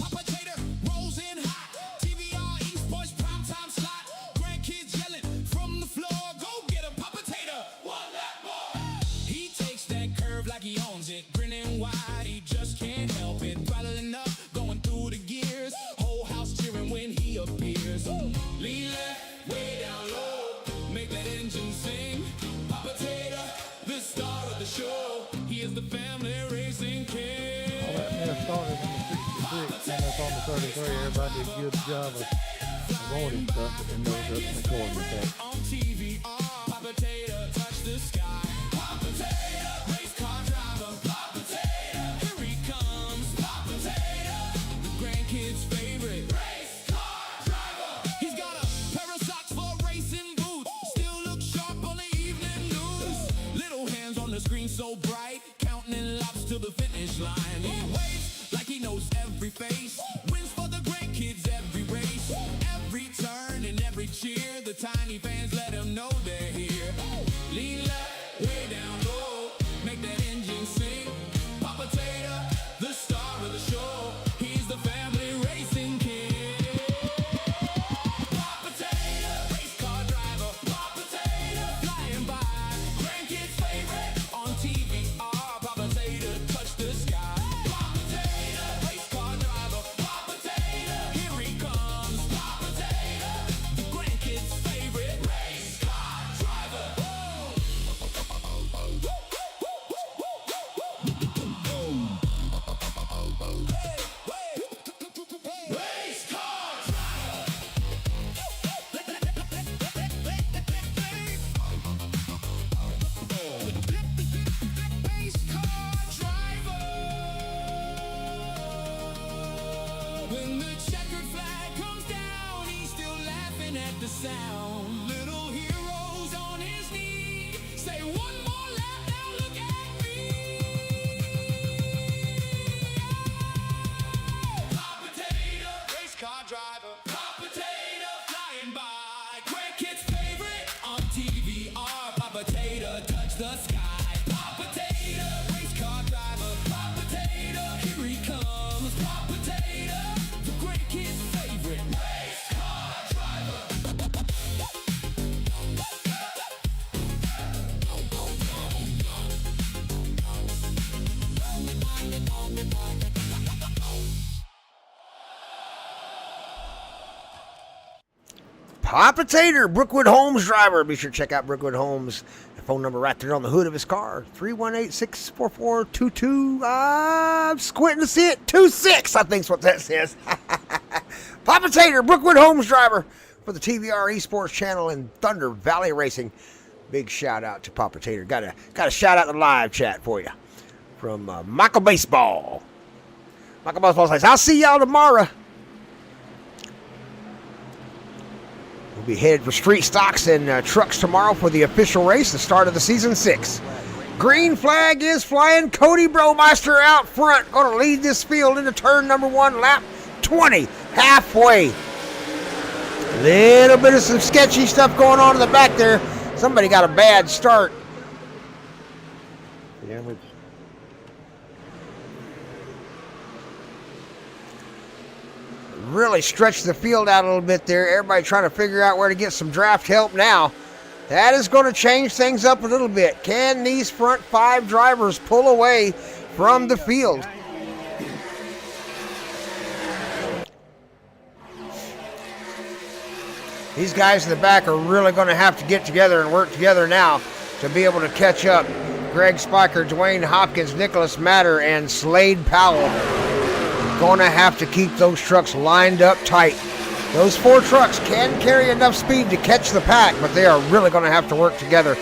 Papa Tater rolls in hot. TVR East Boys primetime slot. Grandkids yelling from the floor. Go get a Papa Tater. One lap more. He takes that curve like he owns it. Grinning wide, he just can't help it. Throttling up, going through the gears. Whole house cheering when he appears. Lean left, way down low. Make that engine sing. Papa Tater, the star of the show. He is the family racing king. All that mess started in the 66, and that's on the 33. Everybody did a good job of avoiding stuff, and those up in the corner. On TV, Papa Tater, touch the sky. Papa Tater, race car driver. Papa Tater, here he comes. Papa Tater, the grandkids' favorite race car driver. He's got a pair of socks for racing boots. Still looks sharp on the evening news. Little hands on the screen so bright, counting in laps to the finish line. He waits like he knows every face. Wins for the grandkids every race, every turn and every cheer. The tiny fans let him know they're here. Lean left, way down low. Make that engine sing. Papa Tater, the star of the show. He's the family racing king. Papa Tater, race car driver. Papa Tater, flying by. Grandkids' favorite on TV. Papa Tater, touch the sky. Papa Tater, race car driver. Papa Tater, here he comes. Papa Tater, the grandkids' favorite race car driver. Race car driver. Race car driver. When the checkered flag comes down, he's still laughing at the sound. Little heroes on his knee. Say one more lap, now look at me. Papa Tater, race car driver. Papa Tater, flying by. Grandkids' favorite on TV. Papa Tater, touch the sky. Papa Tater, race car driver. Papa Tater, here he comes. Papa Tater, the grandkids' favorite race car driver. Papa Tater, Brookwood Homes driver. Be sure to check out Brookwood Homes. The phone number right there on the hood of his car, 318-644-22. I'm squinting to see it. 26, I think's what that says. Papa Tater, Brookwood Homes driver for the TVR Esports channel in Thunder Valley Racing. Big shout out to Papa Tater. Got a shout out in the live chat for you from Michael Baseball. Michael Baseball says, I'll see y'all tomorrow. We'll be headed for street stocks and trucks tomorrow for the official race, the start of the season 6. Green flag is flying. Cody Bromeister out front. Going to lead this field into turn number 1, lap 20. Halfway. Little bit of some sketchy stuff going on in the back there. Somebody got a bad start. Damage. Really stretched the field out a little bit there. Everybody trying to figure out where to get some draft help now. That is going to change things up a little bit. Can these front 5 drivers pull away from the field? These guys in the back are really going to have to get together and work together now to be able to catch up. Greg Spiker, Dwayne Hopkins, Nicholas Matter, and Slade Powell going to have to keep those trucks lined up tight. Those 4 trucks can carry enough speed to catch the pack, but they are really going to have to work together.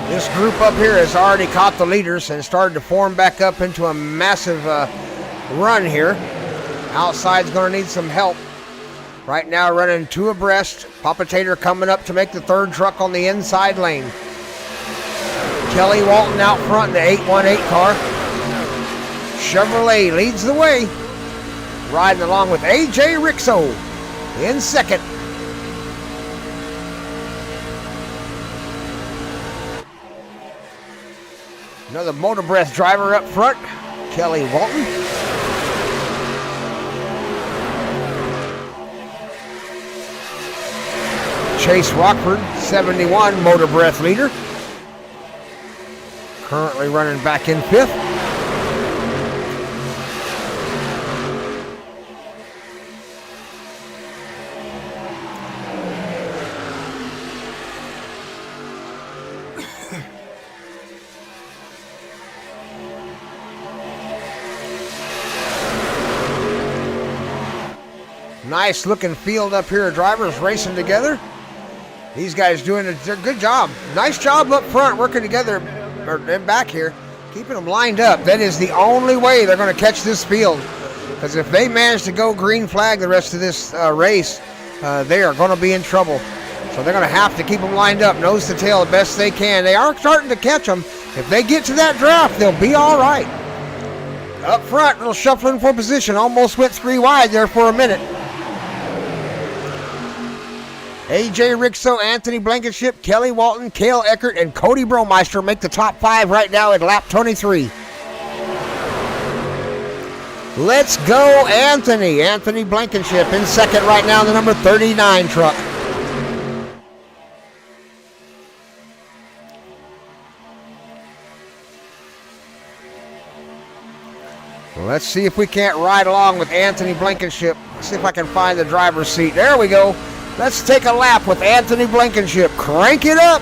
This group up here has already caught the leaders and started to form back up into a massive run here. Outside's going to need some help. Right now running 2 abreast. Papa Tater coming up to make the 3rd truck on the inside lane. Kelly Walton out front in the 818 car. Chevrolet leads the way. Riding along with A.J. Rixo in 2nd. Another Motor Breath driver up front, Kelly Walton. Chase Rockford, 71, Motor Breath leader. Currently running back in 5th. Nice looking field up here of drivers racing together. These guys doing a good job. Nice job up front working together or back here, keeping them lined up. That is the only way they're going to catch this field. Because if they manage to go green flag the rest of this race, they are going to be in trouble. So they're going to have to keep them lined up, nose to tail, the best they can. They are starting to catch them. If they get to that draft, they'll be all right. Up front, little shuffling for position. Almost went 3 wide there for a minute. A.J. Rixo, Anthony Blankenship, Kelly Walton, Cale Eckert, and Cody Bromeister make the top 5 right now at lap 23. Let's go, Anthony. Anthony Blankenship in 2nd right now in the number 39 truck. Well, let's see if we can't ride along with Anthony Blankenship. Let's see if I can find the driver's seat. There we go. Let's take a lap with Anthony Blankenship. Crank it up.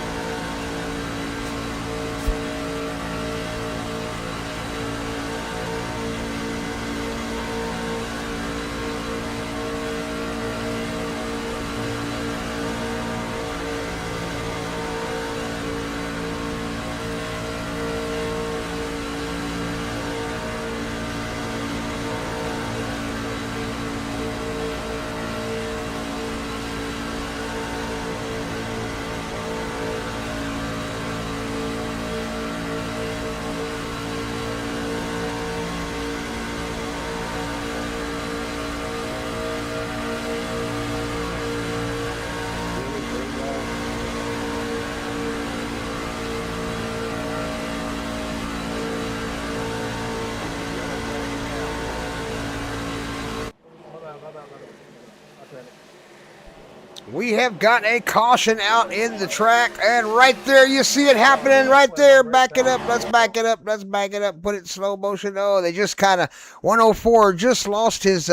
We have got a caution out in the track, and right there you see it happening right there. Back it up. Let's back it up. Let's back it up. Put it in slow motion. Oh, they just kind of 104 just lost his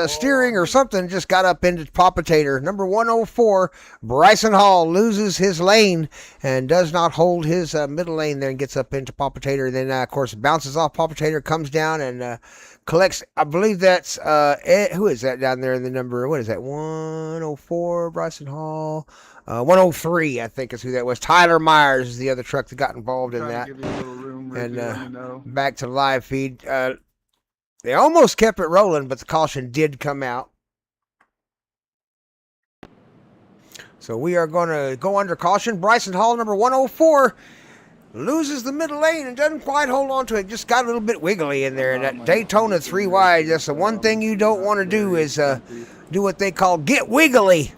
steering or something. Just got up into Papa Tater. Number 104, Bryson Hall loses his lane and does not hold his middle lane there and gets up into Papa Tater. Then of course bounces off Papa Tater, comes down and collects, I believe that's, who is that down there in the number? What is that? 104, Bryson Hall. 103, I think is who that was. Tyler Myers is the other truck that got involved in that. Give you a little room, And Ricky, let me know. back to live feed. They almost kept it rolling, but the caution did come out. So we are going to go under caution. Bryson Hall, number 104, loses the middle lane and doesn't quite hold on to it. Just got a little bit wiggly in there. And that Daytona 3 wide, that's the one thing you don't want to do is do what they call get wiggly.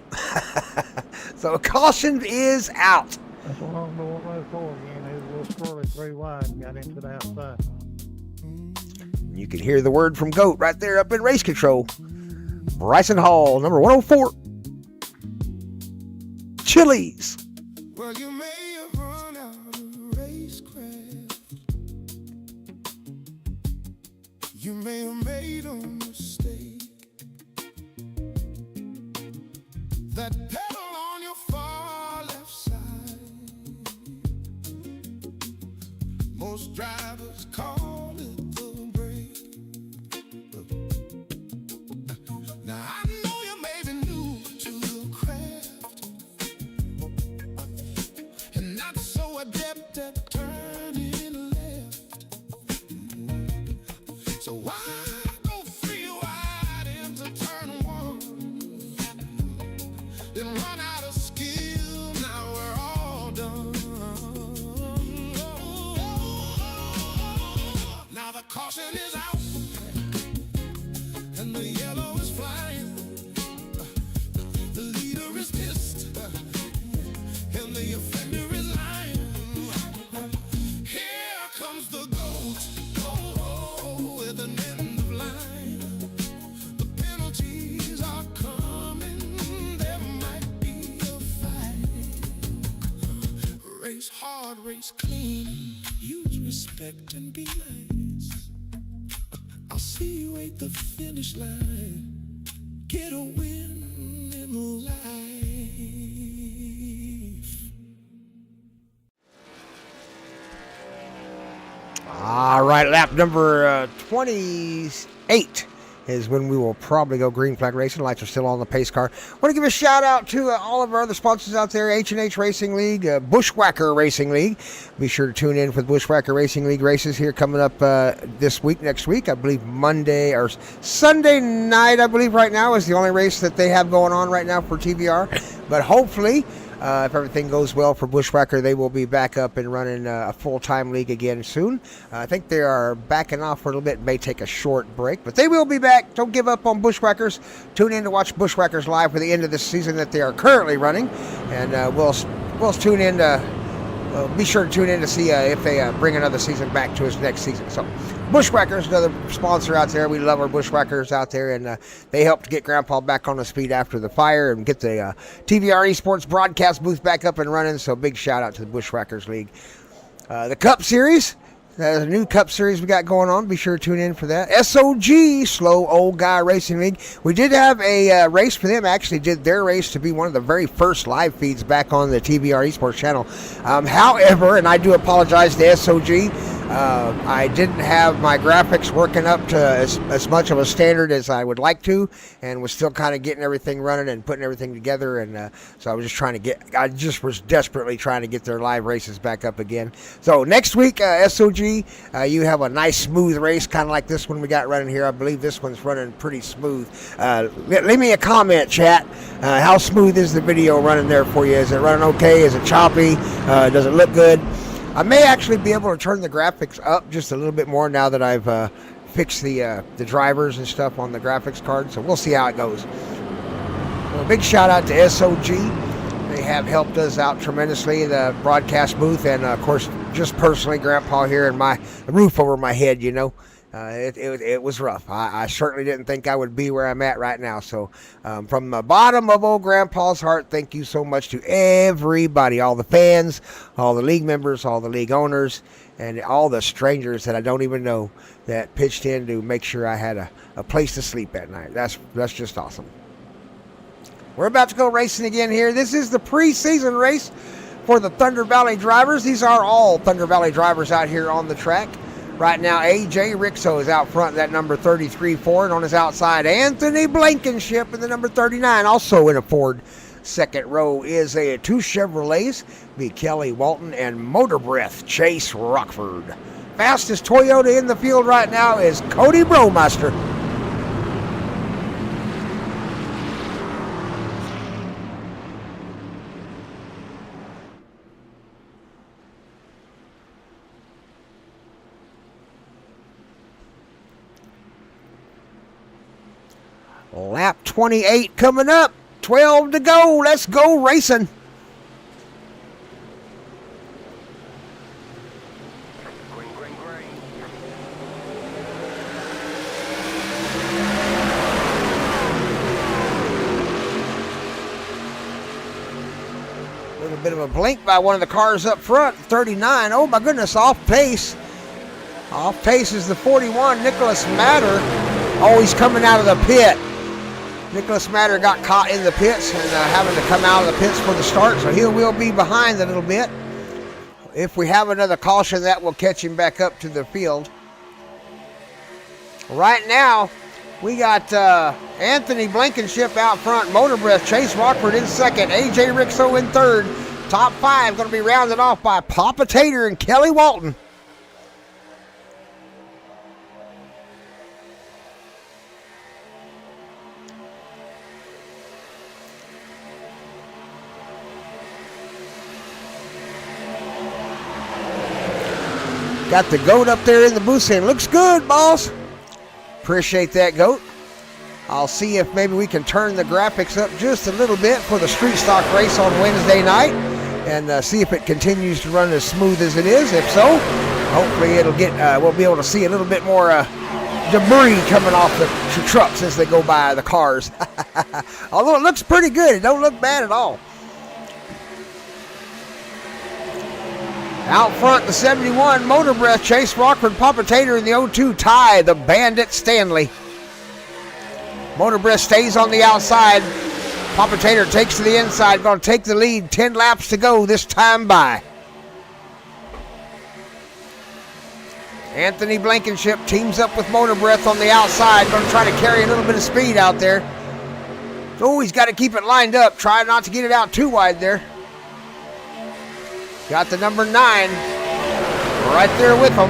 So caution is out. That's along the 104 again. It was a little squirrely 3 wide and got into the outside. You can hear the word from GOAT right there up in race control. Bryson Hall, number 104. Chili's. Well, you may have run out of racecraft. You may have made a mistake. That pedal on your far left side. Most drivers call it the brake. Now I know you may be new to the craft and not so adept at turning left. So why go 3 wide into turn 1? Then run out of skill, now we're all done. Now the caution is out, and the yellow is flying. The leader is pissed, and the offender is lying. Here comes the GOAT, with an end of line. The penalties are coming, there might be a fight. Race hard, race clean, use respect and be nice. I'll see you at the finish line, get a win in life. All right, lap number 28 is when we will probably go green flag racing. Lights are still on the pace car. Want to give a shout out to all of our other sponsors out there: H&H Racing League, Bushwhacker Racing League. Be sure to tune in for the Bushwhacker Racing League races here coming up this week, next week. I believe Monday or Sunday night, I believe right now is the only race that they have going on right now for TVR. But hopefully, if everything goes well for Bushwhacker, they will be back up and running a full-time league again soon. I think they are backing off for a little bit, may take a short break, but they will be back. Don't give up on Bushwhackers. Tune in to watch Bushwhackers live for the end of this season that they are currently running, and we'll tune in to be sure to tune in to see if they bring another season back to us next season. So Bushwhackers, another sponsor out there. We love our Bushwhackers out there, and they helped get Grandpa back on his feet after the fire and get the TVR Esports broadcast booth back up and running. So big shout out to the Bushwhackers League. The Cup Series. There's a new Cup Series we got going on. Be sure to tune in for that. SOG, Slow Old Guy Racing League. We did have a race for them. Actually did their race to be one of the very first live feeds back on the TVR Esports channel. However, and I do apologize to SOG, I didn't have my graphics working up to as much of a standard as I would like to, and was still kind of getting everything running and putting everything together. And so I was just was desperately trying to get their live races back up again. So next week, SOG, you have a nice smooth race, kind of like this one we got running here. I believe this one's running pretty smooth. Leave me a comment, chat. How smooth is the video running there for you? Is it running okay? Is it choppy? Does it look good? I may actually be able to turn the graphics up just a little bit more now that I've fixed the drivers and stuff on the graphics card. So we'll see how it goes. Well, big shout out to SOG. They have helped us out tremendously, the broadcast booth, and of course, just personally, Grandpa here and my roof over my head, you know. It was rough. I certainly didn't think I would be where I'm at right now. So from the bottom of old Grandpa's heart, thank you so much to everybody, all the fans, all the league members, all the league owners, and all the strangers that I don't even know that pitched in to make sure I had a place to sleep at night. That's just awesome. We're about to go racing again here. This is the preseason race for the Thunder Valley drivers. These are all Thunder Valley drivers out here on the track. Right now, A.J. Rixo is out front, that number 33 Ford. On his outside, Anthony Blankenship in the number 39, also in a Ford. Second row is a two Chevrolets, be Kelly Walton and Motor Breath Chase Rockford. Fastest Toyota in the field right now is Cody Bromaster. Lap 28 coming up. 12 to go. Let's go racing. A little bit of a blink by one of the cars up front. 39. Oh my goodness, off pace. Off pace is the 41, Nicholas Matter. Oh, he's coming out of the pit. Nicholas Matter got caught in the pits and having to come out of the pits for the start, so he will be behind a little bit. If we have another caution, that will catch him back up to the field. Right now, we got Anthony Blankenship out front, Motor Breath, Chase Rockford in second, A.J. Rixo in third. Top five going to be rounded off by Papa Tater and Kelly Walton. Got the goat up there in the booth saying, looks good, boss. Appreciate that, goat. I'll see if maybe we can turn the graphics up just a little bit for the street stock race on Wednesday night and see if it continues to run as smooth as it is. If so, hopefully it'll get, we'll be able to see a little bit more debris coming off the trucks as they go by the cars. Although it looks pretty good. It don't look bad at all. Out front, the 71, Motor Breath, Chase Rockford, Papa Tater in the 02, Ty, the Bandit Stanley. Motor Breath stays on the outside. Papa Tater takes to the inside, going to take the lead. 10 laps to go this time by. Anthony Blankenship teams up with Motor Breath on the outside, going to try to carry a little bit of speed out there. Oh, he's got to keep it lined up. Try not to get it out too wide there. Got the number 9 right there with him.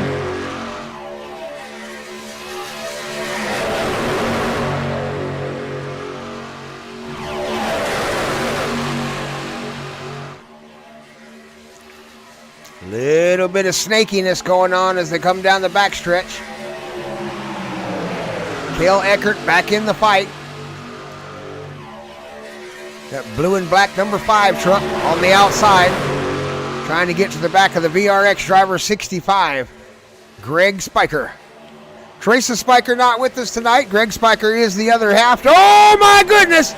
Little bit of snakiness going on as they come down the backstretch. Cale Eckert back in the fight. That blue and black number 5 truck on the outside. Trying to get to the back of the VRX driver 65, Greg Spiker. Teresa Spiker not with us tonight. Greg Spiker is the other half. Oh my goodness!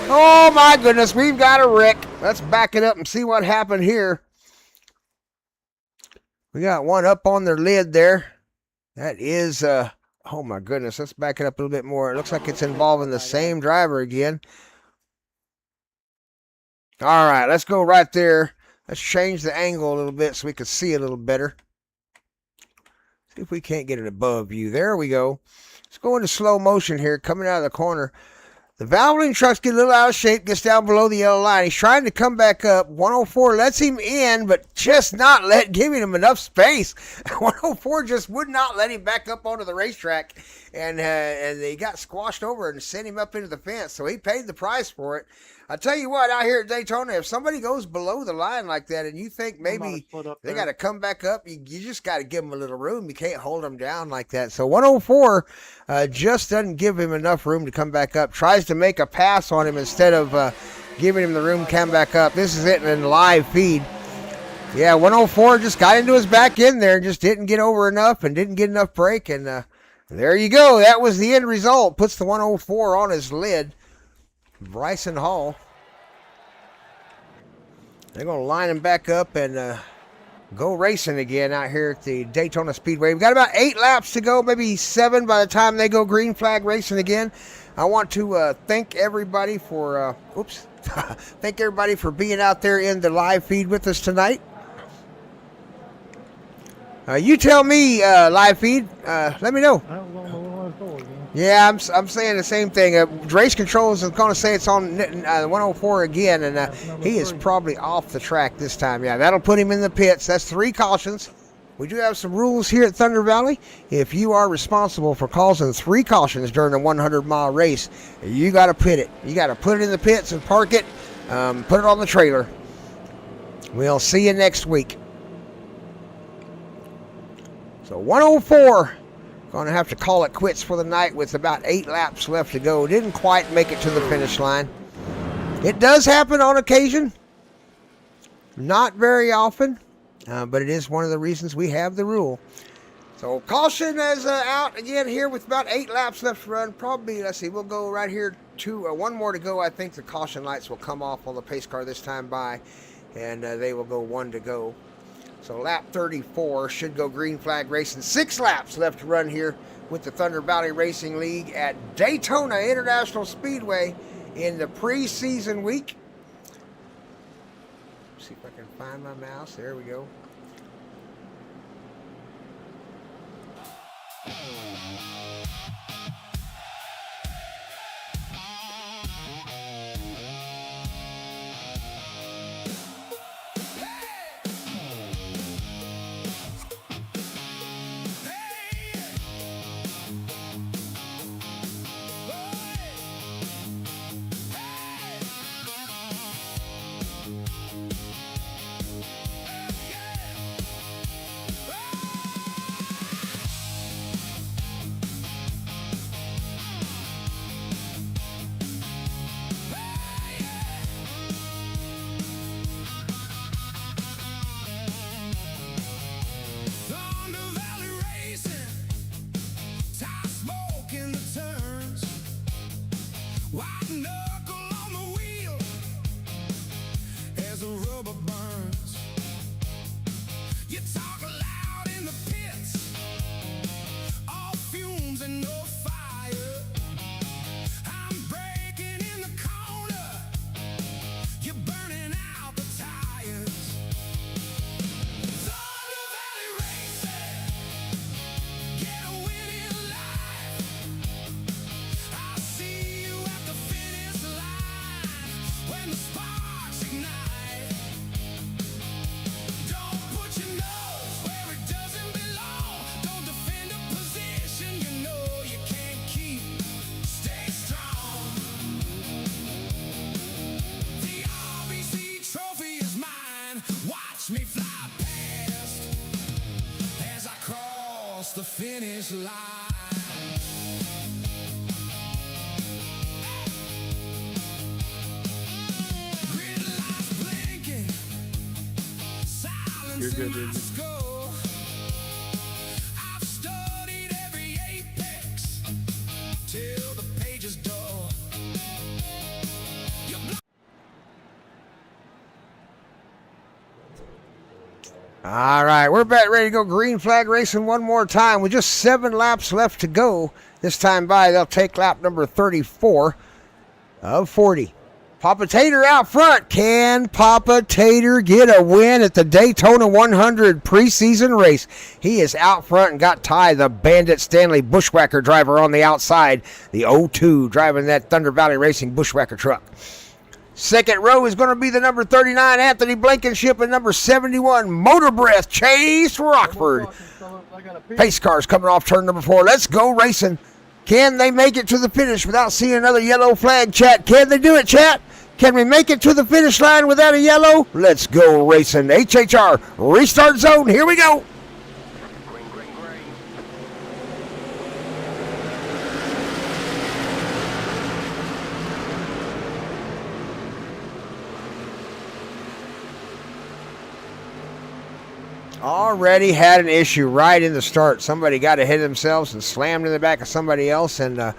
Oh my goodness, we've got a wreck. Let's back it up and see what happened here. We got one up on their lid there. That is, oh my goodness, let's back it up a little bit more. It looks like it's involving the same driver again. All right, let's go right there. Let's change the angle a little bit so we can see a little better. See if we can't get it above view. There we go. Let's go into slow motion here, coming out of the corner. The Valvoline trucks get a little out of shape, gets down below the yellow line. He's trying to come back up. 104 lets him in, but just not giving him enough space. 104 just would not let him back up onto the racetrack, and they got squashed over and sent him up into the fence, so he paid the price for it. I tell you what, out here at Daytona, if somebody goes below the line like that and you think maybe they got to come back up, you just got to give them a little room. You can't hold them down like that. So 104 just doesn't give him enough room to come back up. Tries to make a pass on him instead of giving him the room to come back up. This is it in live feed. Yeah, 104 just got into his back end there and just didn't get over enough and didn't get enough brake. And there you go. That was the end result. Puts the 104 on his lid. Bryson Hall. They're going to line him back up and go racing again out here at the Daytona Speedway. We've got about 8 laps to go, maybe 7 by the time they go green flag racing again. I want to thank everybody for, thank everybody for being out there in the live feed with us tonight. You tell me, live feed. Let me know. I was on the 104 again. Yeah, I'm saying the same thing. Race Controls is going to say it's on 104 again, and he is probably off the track this time. Yeah, that'll put him in the pits. That's 3 cautions. We do have some rules here at Thunder Valley. If you are responsible for causing 3 cautions during a 100-mile race, you got to pit it. You got to put it in the pits and park it, put it on the trailer. We'll see you next week. So 104, going to have to call it quits for the night with about 8 laps left to go. Didn't quite make it to the finish line. It does happen on occasion. Not very often. But it is one of the reasons we have the rule. So caution is out again here with about 8 laps left to run. Probably, let's see, we'll go right here to 1 more to go. I think the caution lights will come off on the pace car this time by, and they will go 1 to go. So lap 34 should go green flag racing. 6 laps left to run here with the Thunder Valley Racing League at Daytona International Speedway in the preseason week. See if I can find my mouse. There we go. The finish line. Grid lights blinking, silence You're good, in my dude. skull. I've studied every apex till the page is dull. All right, we're back ready to go green flag racing one more time with just 7 laps left to go. This time by, they'll take lap number 34 of 40. Papa Tater out front. Can Papa Tater get a win at the Daytona 100 preseason race? He is out front and got Ty, the Bandit Stanley Bushwhacker driver, on the outside. The 02 driving that Thunder Valley Racing Bushwhacker truck. Second row is going to be the number 39 Anthony Blankenship and number 71 Motor Breath Chase Rockford. Pace cars coming off turn number 4. Let's go racing. Can they make it to the finish without seeing another yellow flag, chat? Can they do it, chat? Can we make it to the finish line without a yellow? Let's go racing. HHR restart zone. Here we go. Already had an issue right in the start. Somebody got ahead of themselves and slammed in the back of somebody else and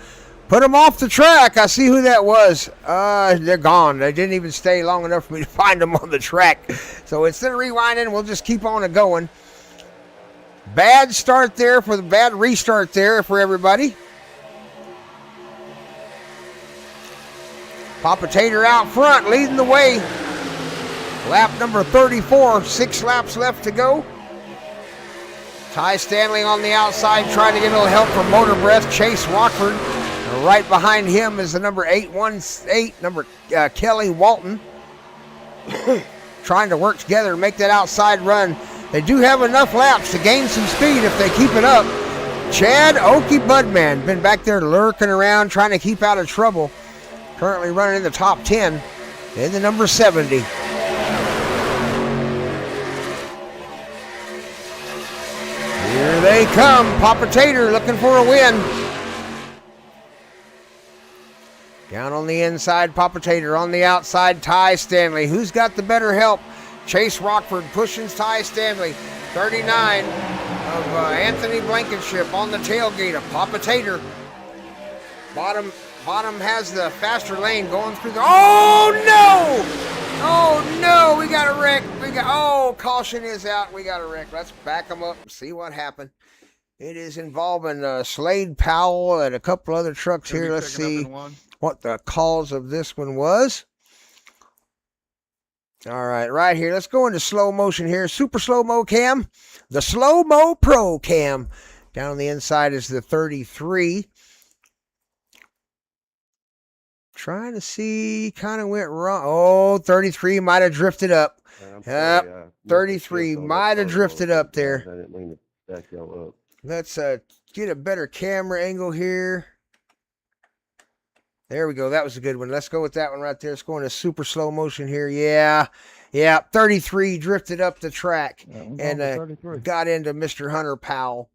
put them off the track. I see who that was. They're gone. They didn't even stay long enough for me to find them on the track. So instead of rewinding, we'll just keep on going. Bad start there for the bad restart there for everybody. Papa Tater out front, leading the way. Lap number 34, 6 laps left to go. Ty Stanley on the outside trying to get a little help from Motor Breath. Chase Rockford. Right behind him is the number 818, Kelly Walton. Trying to work together and make that outside run. They do have enough laps to gain some speed if they keep it up. Chad Okie Budman been back there lurking around trying to keep out of trouble. Currently running in the top 10 in the number 70. Here they come. Papa Tater looking for a win. Down on the inside, Papa Tater. On the outside, Ty Stanley. Who's got the better help? Chase Rockford pushing Ty Stanley. 39 of Anthony Blankenship on the tailgate of Papa Tater. Bottom has the faster lane going through the... Oh, no! Oh, no! We got a wreck. Caution is out. We got a wreck. Let's back them up and see what happened. It is involving Slade Powell and a couple other trucks here. Let's see what the cause of this one was. All right here. Let's go into slow motion here. Super slow-mo cam. The Slow-Mo Pro cam. Down on the inside is the 33. Trying to see, kind of went wrong. Oh, 33 might have drifted up. Yep, 33 might have drifted up there. I didn't mean to back y'all up. Let's get a better camera angle here. There we go. That was a good one. Let's go with that one right there. Let's go into super slow motion here. Yeah. 33 drifted up the track and got into Mr. Hunter Powell.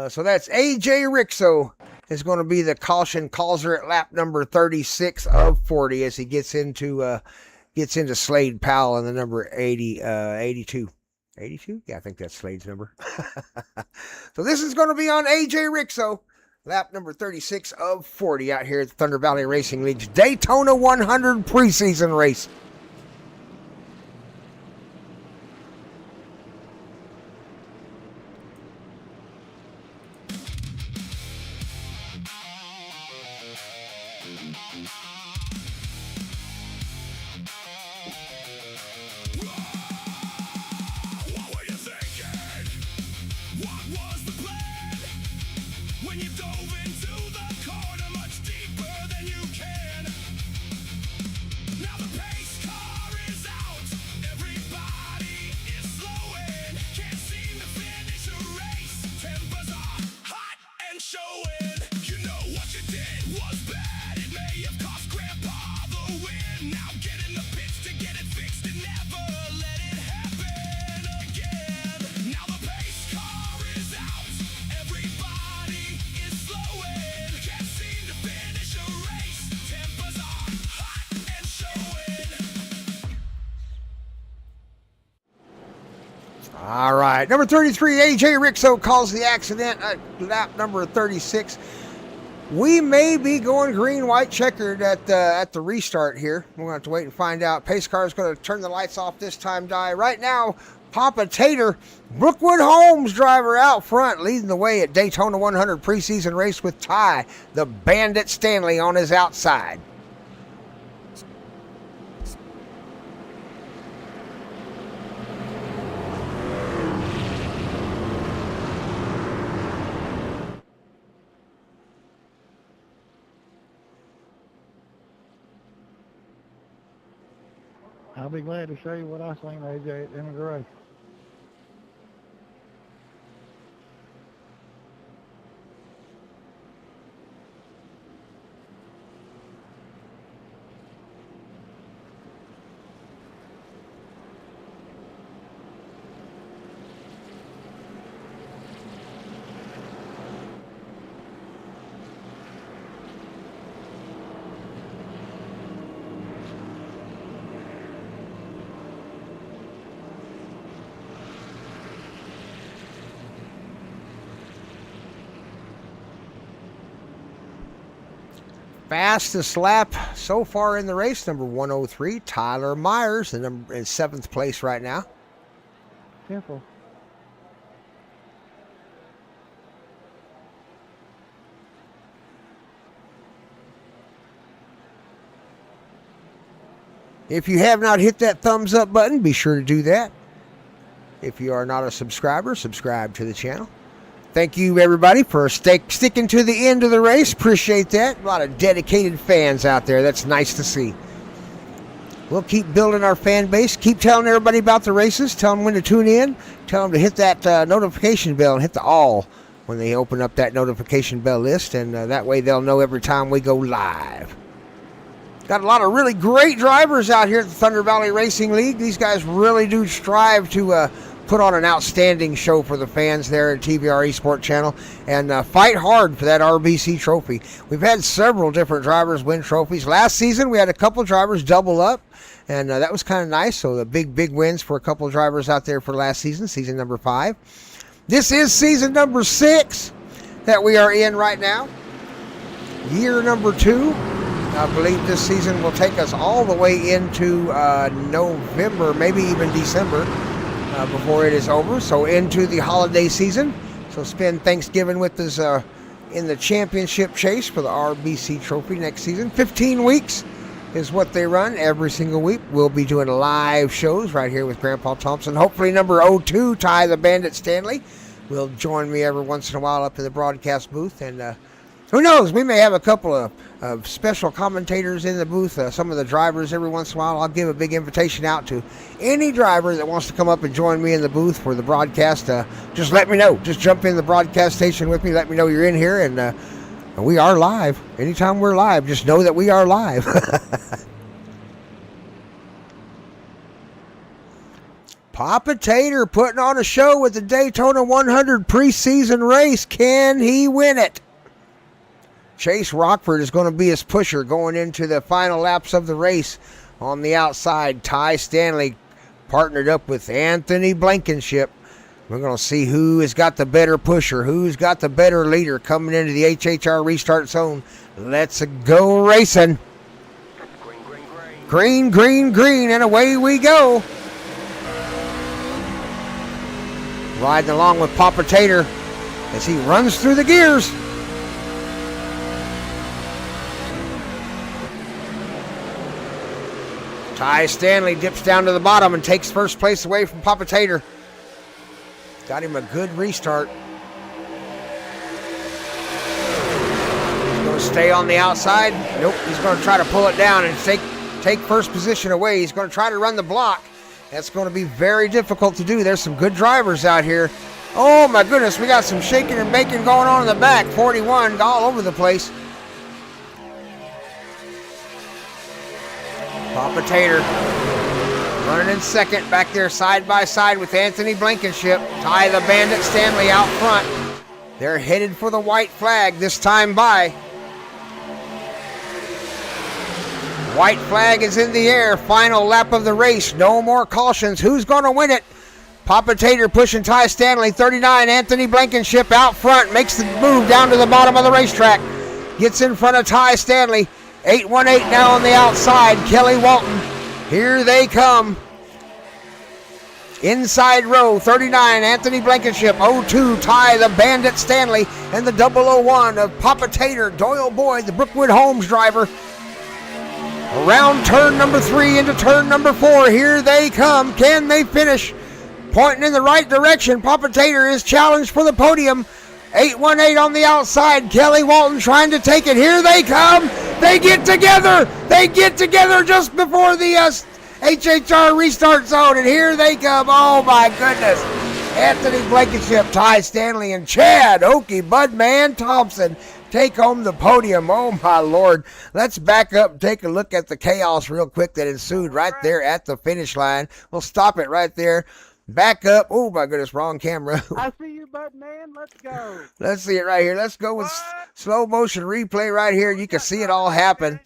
So that's AJ Rixo is going to be the caution causer at lap number 36 of 40 as he gets into Slade Powell in the number 82. 82? Yeah, I think that's Slade's number. So this is going to be on AJ Rixo. Lap number 36 of 40 out here at the Thunder Valley Racing League's Daytona 100 preseason race. What were you thinking? What was the plan? When you dove into the corner much deeper than you can. Now the pace car is out. Everybody is slowing. Can't seem to finish a race. Tempers are hot and showing. You know what you did was bad. It may have cost Grandpa the win. Now get in the pits to get it fixed and never let it happen again. Now the pace car is out. Everybody is slowing. Can't seem to finish a race. Tempers are hot and showing. All right, number 33, AJ Rixo calls the accident at lap number 36. We may be going green-white checkered at the restart here. We're going to have to wait and find out. Pace car is going to turn the lights off this time, Di. Right now, Papa Tater, Brookwood Holmes driver out front, leading the way at Daytona 100 preseason race with Ty, the Bandit Stanley, on his outside. I'll be glad to show you what I seen, AJ, at the end of the race. Fastest lap so far in the race, number 103, Tyler Myers, in 7th place right now. Careful. If you have not hit that thumbs up button, be sure to do that. If you are not a subscriber, subscribe to the channel. Thank you, everybody, for sticking to the end of the race. Appreciate that. A lot of dedicated fans out there. That's nice to see. We'll keep building our fan base. Keep telling everybody about the races. Tell them when to tune in. Tell them to hit that notification bell and hit the all when they open up that notification bell list. And that way they'll know every time we go live. Got a lot of really great drivers out here at the Thunder Valley Racing League. These guys really do strive to put on an outstanding show for the fans there at TVR Esports Channel and fight hard for that RBC trophy. We've had several different drivers win trophies. Last season, we had a couple drivers double up, and that was kind of nice. So the big wins for a couple drivers out there for last season, season number 5. This is season number 6 that we are in right now. Year number 2. I believe this season will take us all the way into November, maybe even December. Before it is over, so into the holiday season. So spend Thanksgiving with us in the championship chase for the RBC trophy next season. 15 weeks is what they run every single week. We'll be doing live shows right here with Grandpa Thompson. Hopefully number 02, Ty the Bandit Stanley, will join me every once in a while up in the broadcast booth. And who knows, we may have a couple of special commentators in the booth, some of the drivers every once in a while. I'll give a big invitation out to any driver that wants to come up and join me in the booth for the broadcast. Just let me know. Just jump in the broadcast station with me. Let me know you're in here, and we are live. Anytime we're live, just know that we are live. Papa Tater putting on a show with the Daytona 100 preseason race. Can he win it? Chase Rockford is going to be his pusher going into the final laps of the race. On the outside, Ty Stanley partnered up with Anthony Blankenship. We're going to see who has got the better pusher, who's got the better leader coming into the HHR restart zone. Let's go racing. Green, green, green, and away we go. Riding along with Papa Tater as he runs through the gears. Ty Stanley dips down to the bottom and takes first place away from Papa Tater. Got him a good restart. He's going to stay on the outside. Nope, he's going to try to pull it down and take first position away. He's going to try to run the block. That's going to be very difficult to do. There's some good drivers out here. Oh my goodness, we got some shaking and baking going on in the back. 41 all over the place. Papa Tater running in second, back there side by side with Anthony Blankenship. Ty the Bandit Stanley out front. They're headed for the white flag this time by. White flag is in the air. Final lap of the race. No more cautions. Who's going to win it? Papa Tater pushing Ty Stanley. 39, Anthony Blankenship out front. Makes the move down to the bottom of the racetrack. Gets in front of Ty Stanley. 818 now on the outside. Kelly Walton. Here they come. Inside row, 39, Anthony Blankenship. 02, Ty the Bandit Stanley. And the 001 of Papa Tater, Doyle Boyd, the Brookwood Homes driver. Around turn number 3 into turn number 4. Here they come. Can they finish? Pointing in the right direction. Papa Tater is challenged for the podium. 818 on the outside. Kelly Walton trying to take it. Here they come. They get together. They get together just before the HHR restart zone. And here they come. Oh, my goodness. Anthony Blankenship, Ty Stanley, and Chad Okie Budman Thompson take home the podium. Oh, my Lord. Let's back up and take a look at the chaos real quick that ensued right there at the finish line. We'll stop it right there. Back up. Oh, my goodness, wrong camera. I see you, Budman. Let's go. Let's see it right here. Let's go with slow motion replay right here. You can see it all happen.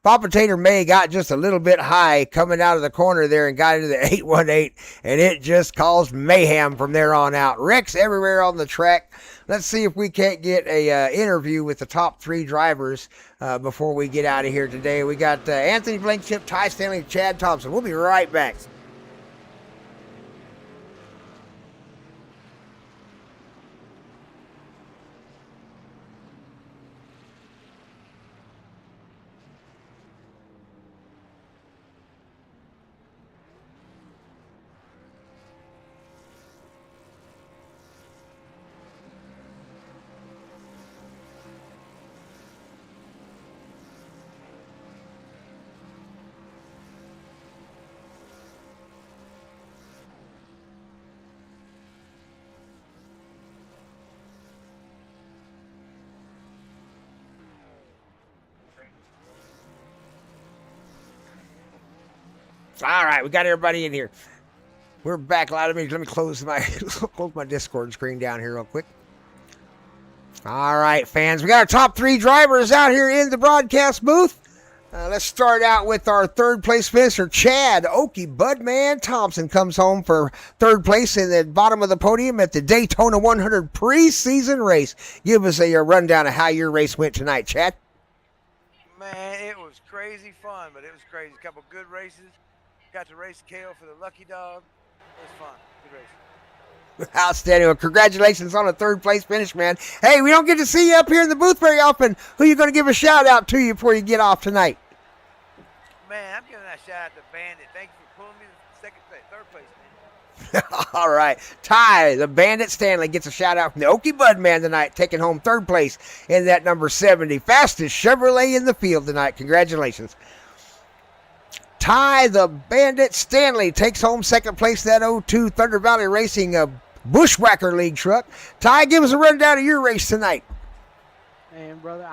Papa Tater May got just a little bit high coming out of the corner there and got into the 818, and it just caused mayhem from there on out. Wrecks everywhere on the track. Let's see if we can't get a interview with the top 3 drivers before we get out of here today. We got Anthony Blankenship, Ty Stanley, Chad Thompson. We'll be right back. All right, we got everybody in here. We're back live. Let me close my Discord screen down here real quick. All right, fans, we got our top 3 drivers out here in the broadcast booth. Let's start out with our third place finisher, Chad Okie Budman Thompson comes home for third place in the bottom of the podium at the Daytona 100 preseason race. Give us a rundown of how your race went tonight, Chad. Man, it was crazy fun, but it was crazy. A couple good races. Got to race Kale for the Lucky Dog. It was fun. Good race. Outstanding. Well, congratulations on a third place finish, man. Hey, we don't get to see you up here in the booth very often. Who are you going to give a shout out to you before you get off tonight? Man, I'm giving that shout out to Bandit. Thank you for pulling me to third place, man. All right. Ty, the Bandit Stanley, gets a shout out from the Okie Budman tonight, taking home third place in that number 70. Fastest Chevrolet in the field tonight. Congratulations. Ty, the Bandit Stanley, takes home second place in that 02 Thunder Valley Racing Bushwhacker League truck. Ty, give us a rundown of your race tonight. Man, brother,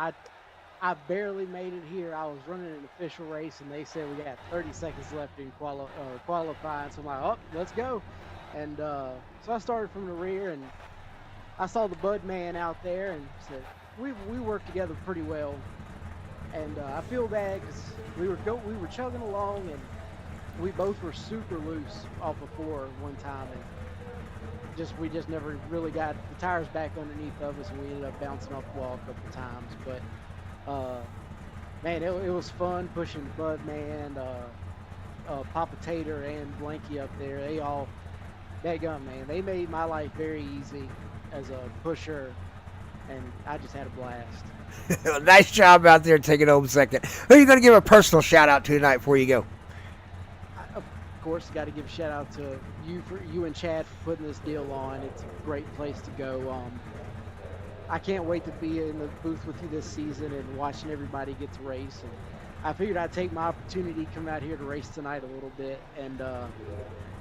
I barely made it here. I was running an official race, and they said we got 30 seconds left in qualifying. So I'm like, oh, let's go. And so I started from the rear, and I saw the Bud man out there, and said we worked together pretty well. And I feel bad because we were chugging along, and we both were super loose off of 4 one time, and we just never really got the tires back underneath of us, and we ended up bouncing off the wall a couple times. But man, it was fun pushing Bud Man, Papa Tater, and Blanky up there. They all, daggum, man, they made my life very easy as a pusher, and I just had a blast. Nice job out there taking home second. Who are you going to give a personal shout out to tonight before you go? Of course, got to give a shout out to you and Chad for putting this deal on. It's a great place to go. I can't wait to be in the booth with you this season and watching everybody get to race. And I figured I'd take my opportunity to come out here to race tonight a little bit. And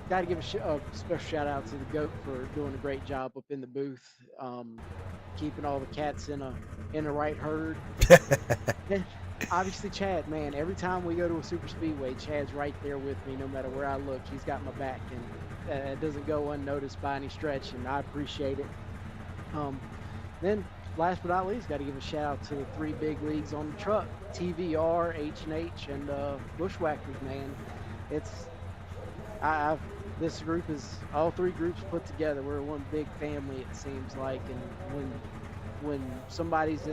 got to give a special shout out to the GOAT for doing a great job up in the booth, keeping all the cats in the right herd. And obviously, Chad, man, every time we go to a super speedway, Chad's right there with me no matter where I look. He's got my back, and it doesn't go unnoticed by any stretch, and I appreciate it. Then, last but not least, got to give a shout out to the 3 big leagues on the truck: TVR, H&H, and Bushwhackers. Man, this group is all 3 groups put together. We're one big family, it seems like, and when somebody's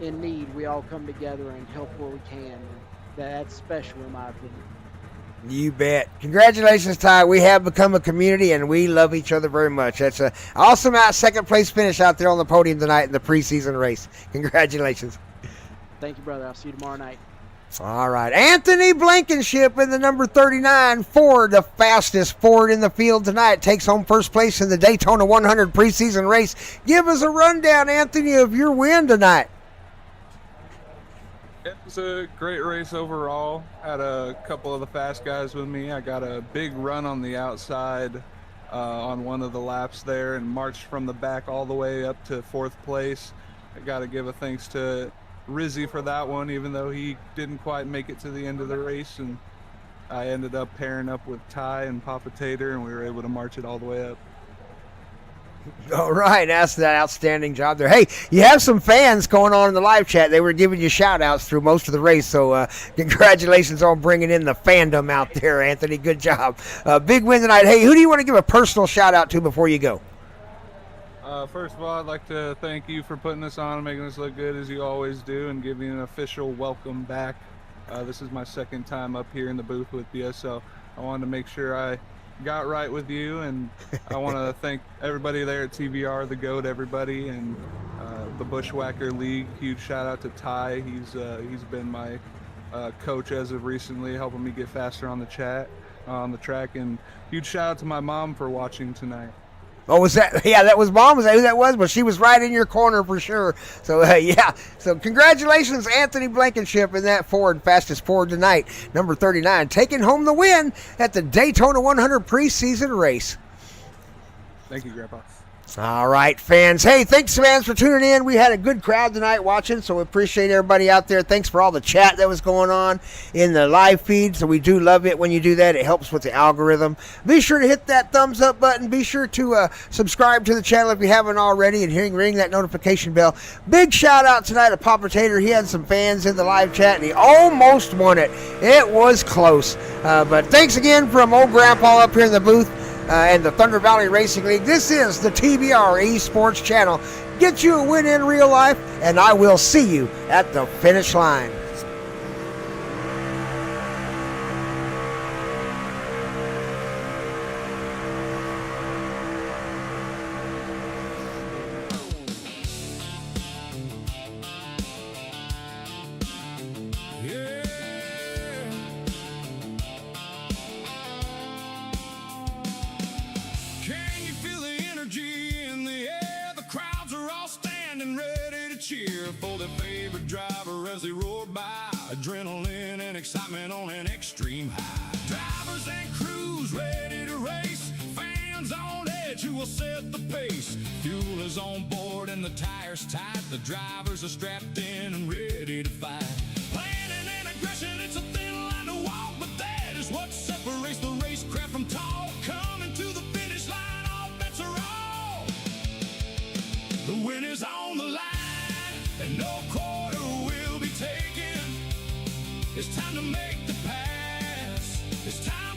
in need, we all come together and help where we can. And that's special in my opinion. You bet. Congratulations, Ty. We have become a community, and we love each other very much. That's an awesome second place finish out there on the podium tonight in the preseason race. Congratulations. Thank you, brother. I'll see you tomorrow night. All right. Anthony Blankenship in the number 39 Ford, the fastest Ford in the field tonight, takes home first place in the Daytona 100 preseason race. Give us a rundown, Anthony, of your win tonight. It was a great race overall. Had a couple of the fast guys with me. I got a big run on the outside on one of the laps there and marched from the back all the way up to 4th place. I got to give a thanks to Rizzy for that one, even though he didn't quite make it to the end of the race. And I ended up pairing up with Ty and Papa Tater, and we were able to march it all the way up. All right, that's that outstanding job there. Hey, you have some fans going on in the live chat. They were giving you shout-outs through most of the race, so congratulations on bringing in the fandom out there, Anthony. Good job. Big win tonight. Hey, who do you want to give a personal shout-out to before you go? First of all, I'd like to thank you for putting this on and making us look good as you always do and giving an official welcome back. This is my 2nd time up here in the booth with you, so I wanted to make sure I got right with you, and I want to thank everybody there at TVR, the GOAT, everybody, and the Bushwhacker League. Huge shout out to Ty. He's been my coach as of recently, helping me get faster on the track, and huge shout out to my mom for watching tonight. Oh, was that? Yeah, that was Mom. Was that who that was? But she was right in your corner for sure. So, yeah. So, congratulations, Anthony Blankenship, in that Ford, fastest Ford tonight, number 39, taking home the win at the Daytona 100 preseason race. Thank you, Grandpa. All right, fans. Hey, thanks, fans, for tuning in. We had a good crowd tonight watching, so we appreciate everybody out there. Thanks for all the chat that was going on in the live feed. So we do love it when you do that. It helps with the algorithm. Be sure to hit that thumbs up button. Be sure to subscribe to the channel if you haven't already, and ring that notification bell. Big shout out tonight to Papa Tater. He had some fans in the live chat, and he almost won it. It was close. But thanks again from old Grandpa up here in the booth. And the Thunder Valley Racing League. This is the TBR Esports channel. Get you a win in real life, and I will see you at the finish line. Yeah. Can you feel the energy in the air? The crowds are all standing ready to cheer for their favorite driver as they roar by. Adrenaline and excitement on an extreme high. Drivers and crews ready to race. Fans on edge who will set the pace. Fuel is on board and the tires tight. The drivers are strapped in and ready to fight. Planning and aggression, it's a thin line to walk, but that is what separates the racecraft from talk. Coming to the finish line, all bets are off. The win is on the line, and no quarter will be taken. It's time to make the pass. It's time.